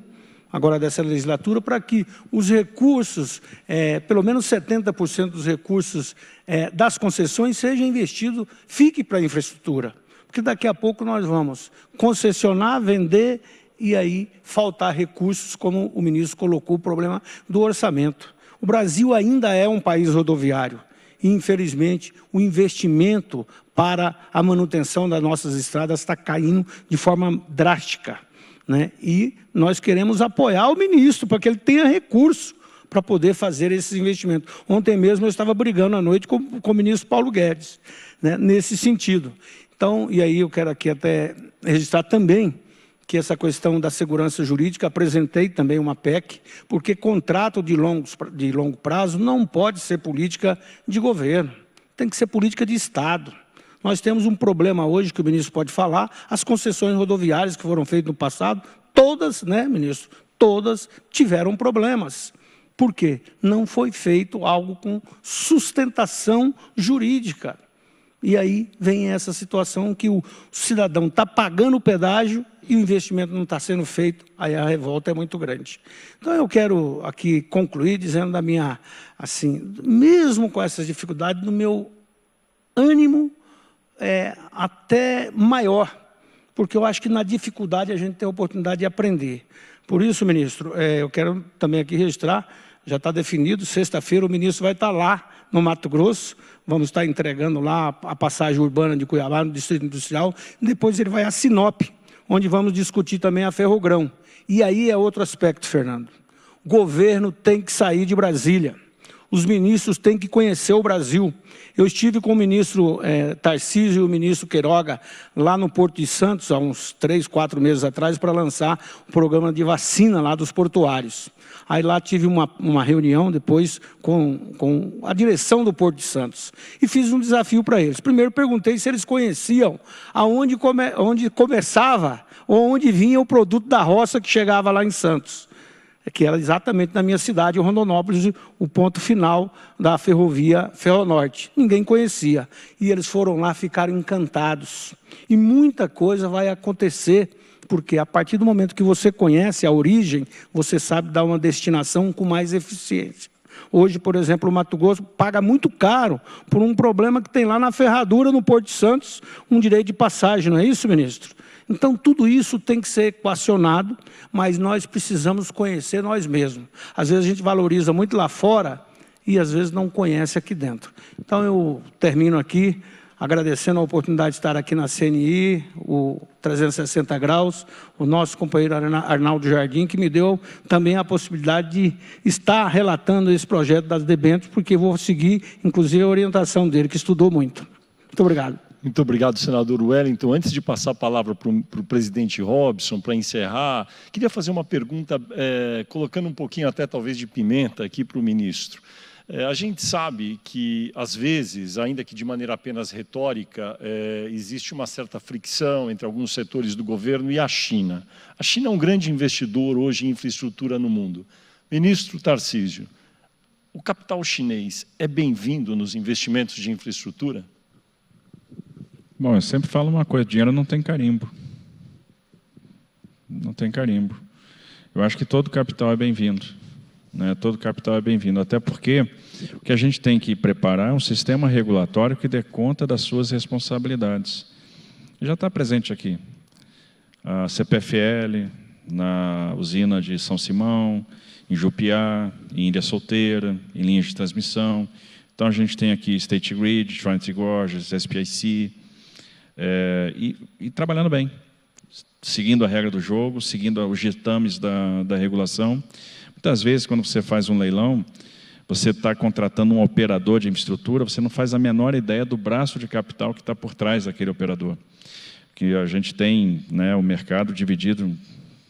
agora dessa legislatura, para que os recursos, pelo menos 70% dos recursos das concessões sejam investidos, fique para a infraestrutura. Porque daqui a pouco nós vamos concessionar, vender e aí faltar recursos, como o ministro colocou, o problema do orçamento. O Brasil ainda é um país rodoviário. E, infelizmente, o investimento para a manutenção das nossas estradas está caindo de forma drástica, né? E nós queremos apoiar o ministro para que ele tenha recurso para poder fazer esses investimentos. Ontem mesmo eu estava brigando à noite com o ministro Paulo Guedes, né, nesse sentido. Então, e aí eu quero aqui até registrar também que essa questão da segurança jurídica, apresentei também uma PEC, porque contrato de longo prazo não pode ser política de governo, tem que ser política de Estado. Nós temos um problema hoje, que o ministro pode falar, as concessões rodoviárias que foram feitas no passado, todas, né, ministro, todas tiveram problemas. Por quê? Não foi feito algo com sustentação jurídica. E aí vem essa situação que o cidadão está pagando o pedágio e o investimento não está sendo feito, aí a revolta é muito grande. Então eu quero aqui concluir dizendo da minha, assim, mesmo com essas dificuldades, do meu ânimo até maior, porque eu acho que na dificuldade a gente tem a oportunidade de aprender. Por isso, ministro, eu quero também aqui registrar, já está definido, sexta-feira o ministro vai estar lá no Mato Grosso, vamos estar entregando lá a passagem urbana de Cuiabá, no Distrito Industrial, depois ele vai a Sinop, onde vamos discutir também a Ferrogrão. E aí é outro aspecto, Fernando. O governo tem que sair de Brasília. Os ministros têm que conhecer o Brasil. Eu estive com o ministro Tarcísio e o ministro Queiroga lá no Porto de Santos, há uns 3, 4 meses atrás, para lançar o programa de vacina lá dos portuários. Aí lá tive uma reunião depois com a direção do Porto de Santos e fiz um desafio para eles. Primeiro perguntei se eles conheciam onde começava ou onde vinha o produto da roça que chegava lá em Santos, que era exatamente na minha cidade, Rondonópolis, o ponto final da ferrovia Ferronorte. Ninguém conhecia. E eles foram lá, ficaram encantados. E muita coisa vai acontecer, porque a partir do momento que você conhece a origem, você sabe dar uma destinação com mais eficiência. Hoje, por exemplo, o Mato Grosso paga muito caro por um problema que tem lá na ferradura, no Porto de Santos, um direito de passagem, não é isso, ministro? Então, tudo isso tem que ser equacionado, mas nós precisamos conhecer nós mesmos. Às vezes a gente valoriza muito lá fora e às vezes não conhece aqui dentro. Então, eu termino aqui agradecendo a oportunidade de estar aqui na CNI, o 360 Graus, o nosso companheiro Arnaldo Jardim, que me deu também a possibilidade de estar relatando esse projeto das debêntures, porque vou seguir, inclusive, a orientação dele, que estudou muito. Muito obrigado.
Muito obrigado, senador Wellington. Antes de passar a palavra para o presidente Robson, para encerrar, queria fazer uma pergunta, colocando um pouquinho até talvez de pimenta aqui para o ministro. A gente sabe que, às vezes, ainda que de maneira apenas retórica, existe uma certa fricção entre alguns setores do governo e a China. A China é um grande investidor hoje em infraestrutura no mundo. Ministro Tarcísio, o capital chinês é bem-vindo nos investimentos de infraestrutura?
Bom, eu sempre falo uma coisa, dinheiro não tem carimbo. Não tem carimbo. Eu acho que todo capital é bem-vindo. Né? Todo capital é bem-vindo, até porque o que a gente tem que preparar é um sistema regulatório que dê conta das suas responsabilidades. Já está presente aqui. A CPFL, na usina de São Simão, em Jupiá, em Ilha Solteira, em linhas de transmissão. Então, a gente tem aqui State Grid, Trinity Gorges, SPIC, e trabalhando bem, seguindo a regra do jogo, seguindo os ditames da regulação. Muitas vezes, quando você faz um leilão, você está contratando um operador de infraestrutura, você não faz a menor ideia do braço de capital que está por trás daquele operador. Que a gente tem, né, o mercado dividido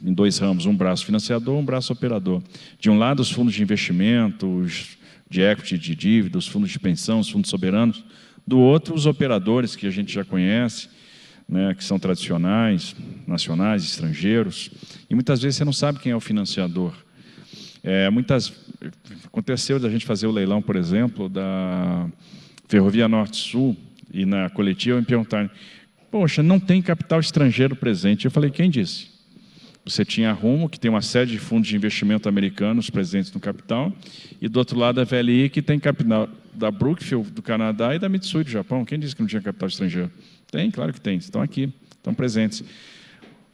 em 2 ramos, um braço financiador, um braço operador. De um lado, os fundos de investimento, os de equity, de dívida, os fundos de pensão, os fundos soberanos. Do outro, os operadores que a gente já conhece, né, que são tradicionais, nacionais, estrangeiros. E muitas vezes você não sabe quem é o financiador. Aconteceu da gente fazer o leilão, por exemplo, da Ferrovia Norte-Sul, e na coletiva me perguntaram, poxa, não tem capital estrangeiro presente. Eu falei, quem disse? Você tinha a Rumo, que tem uma série de fundos de investimento americanos presentes no capital, e do outro lado a VLI, que tem capital da Brookfield do Canadá e da Mitsui do Japão. Quem disse que não tinha capital estrangeiro? Tem, claro que tem. Estão aqui, estão presentes.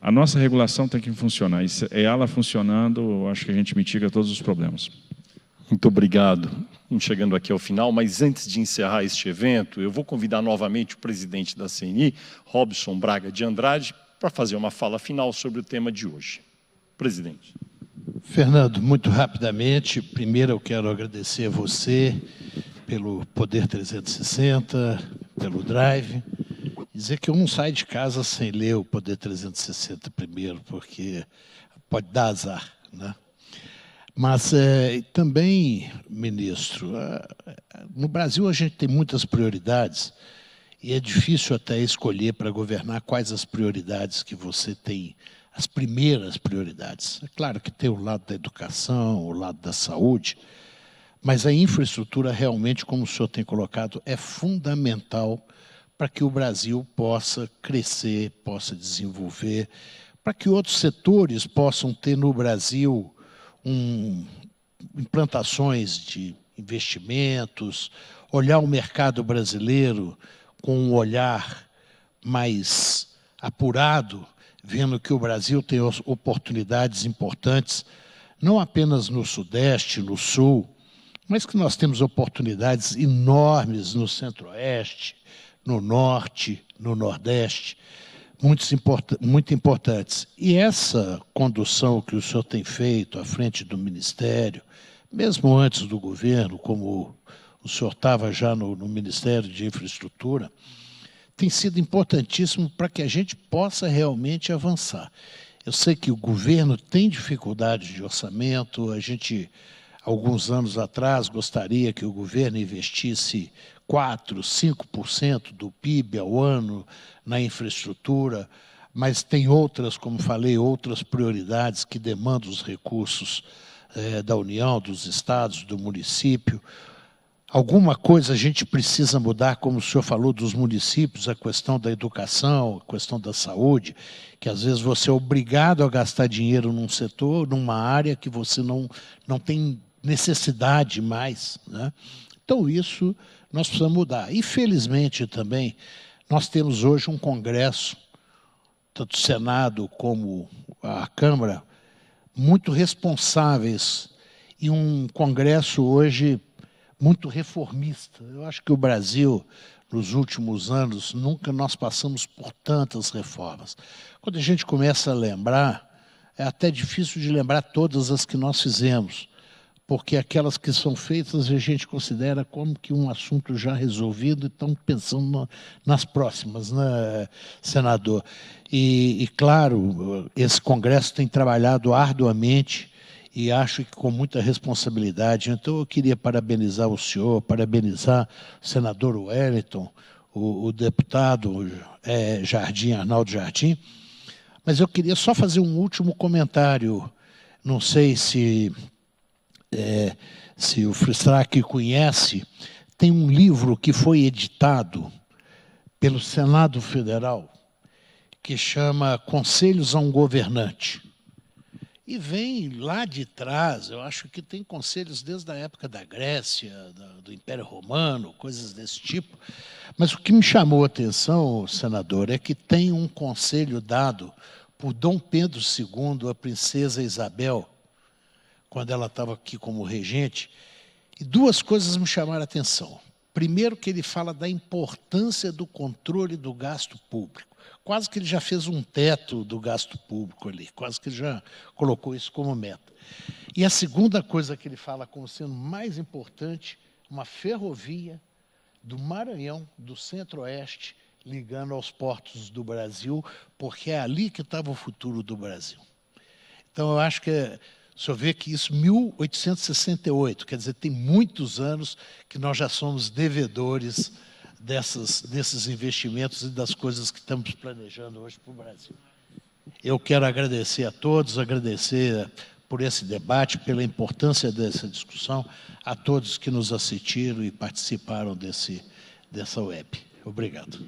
A nossa regulação tem que funcionar. E ela funcionando, acho que a gente mitiga todos os problemas.
Muito obrigado. Estamos chegando aqui ao final, mas antes de encerrar este evento, eu vou convidar novamente o presidente da CNI, Robson Braga de Andrade, para fazer uma fala final sobre o tema de hoje. Presidente.
Fernando, muito rapidamente, primeiro eu quero agradecer a você pelo Poder 360, pelo Drive, dizer que eu não saio de casa sem ler o Poder 360 primeiro, porque pode dar azar, né? Mas também, ministro, no Brasil a gente tem muitas prioridades e é difícil até escolher para governar quais as prioridades que você tem, as primeiras prioridades. É claro que tem o lado da educação, o lado da saúde, mas a infraestrutura realmente, como o senhor tem colocado, é fundamental para que o Brasil possa crescer, possa desenvolver, para que outros setores possam ter no Brasil implantações de investimentos, olhar o mercado brasileiro com um olhar mais apurado, vendo que o Brasil tem oportunidades importantes, não apenas no Sudeste, no Sul, mas que nós temos oportunidades enormes no Centro-Oeste, no Norte, no Nordeste, muito importantes. E essa condução que o senhor tem feito à frente do Ministério, mesmo antes do governo, como o senhor estava já no Ministério de Infraestrutura, tem sido importantíssimo para que a gente possa realmente avançar. Eu sei que o governo tem dificuldade de orçamento, a gente, alguns anos atrás, gostaria que o governo investisse 4%, 5% do PIB ao ano na infraestrutura, mas tem outras, como falei, outras prioridades que demandam os recursos da União, dos estados, do município. Alguma coisa a gente precisa mudar, como o senhor falou, dos municípios, a questão da educação, a questão da saúde, que às vezes você é obrigado a gastar dinheiro num setor, numa área que você não tem necessidade mais, né? Então, isso nós precisamos mudar. E, felizmente, também, nós temos hoje um Congresso, tanto o Senado como a Câmara, muito responsáveis, e um Congresso hoje muito reformista. Eu acho que o Brasil, nos últimos anos, nunca nós passamos por tantas reformas. Quando a gente começa a lembrar, é até difícil de lembrar todas as que nós fizemos, porque aquelas que são feitas a gente considera como que um assunto já resolvido, e estamos pensando nas próximas, né, senador? E, claro, esse Congresso tem trabalhado arduamente e acho que com muita responsabilidade. Então, eu queria parabenizar o senhor, parabenizar o senador Wellington, o deputado Jardim, Arnaldo Jardim, mas eu queria só fazer um último comentário. Não sei se o Fristrack conhece, tem um livro que foi editado pelo Senado Federal, que chama Conselhos a um Governante. E vem lá de trás, eu acho que tem conselhos desde a época da Grécia, do Império Romano, coisas desse tipo. Mas o que me chamou a atenção, senador, é que tem um conselho dado por Dom Pedro II à princesa Isabel, quando ela estava aqui como regente, e duas coisas me chamaram a atenção. Primeiro, que ele fala da importância do controle do gasto público. Quase que ele já fez um teto do gasto público ali, quase que ele já colocou isso como meta. E a segunda coisa que ele fala como sendo mais importante, uma ferrovia do Maranhão, do Centro-Oeste, ligando aos portos do Brasil, porque é ali que estava o futuro do Brasil. Então, eu acho que o senhor vê que isso, 1868, quer dizer, tem muitos anos que nós já somos devedores desses investimentos e das coisas que estamos planejando hoje para o Brasil. Eu quero agradecer a todos, agradecer por esse debate, pela importância dessa discussão, a todos que nos assistiram e participaram dessa web. Obrigado.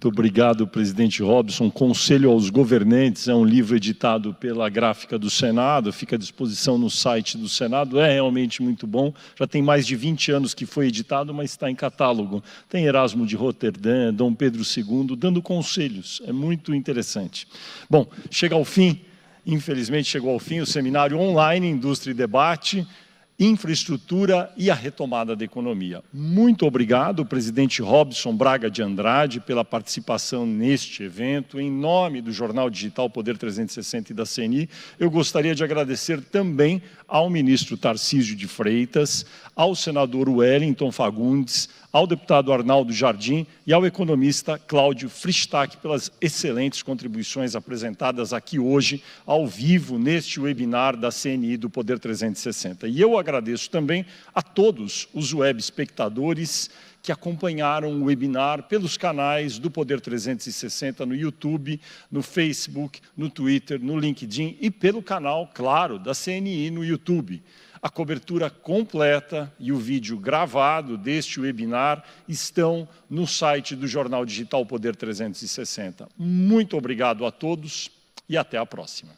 Muito obrigado, presidente Robson. Conselho aos Governantes é um livro editado pela Gráfica do Senado, fica à disposição no site do Senado, é realmente muito bom. Já tem mais de 20 anos que foi editado, mas está em catálogo. Tem Erasmo de Roterdã, Dom Pedro II, dando conselhos. É muito interessante. Bom, chega ao fim, infelizmente chegou ao fim, o seminário online Indústria e Debate, Infraestrutura e a Retomada da Economia. Muito obrigado, presidente Robson Braga de Andrade, pela participação neste evento. Em nome do Jornal Digital Poder 360 e da CNI, eu gostaria de agradecer também ao ministro Tarcísio de Freitas, ao senador Wellington Fagundes, ao deputado Arnaldo Jardim e ao economista Cláudio Fristrack pelas excelentes contribuições apresentadas aqui hoje, ao vivo, neste webinar da CNI do Poder 360. E eu agradeço também a todos os web espectadores que acompanharam o webinar pelos canais do Poder 360 no YouTube, no Facebook, no Twitter, no LinkedIn e pelo canal, claro, da CNI no YouTube. A cobertura completa e o vídeo gravado deste webinar estão no site do Jornal Digital Poder 360. Muito obrigado a todos e até a próxima.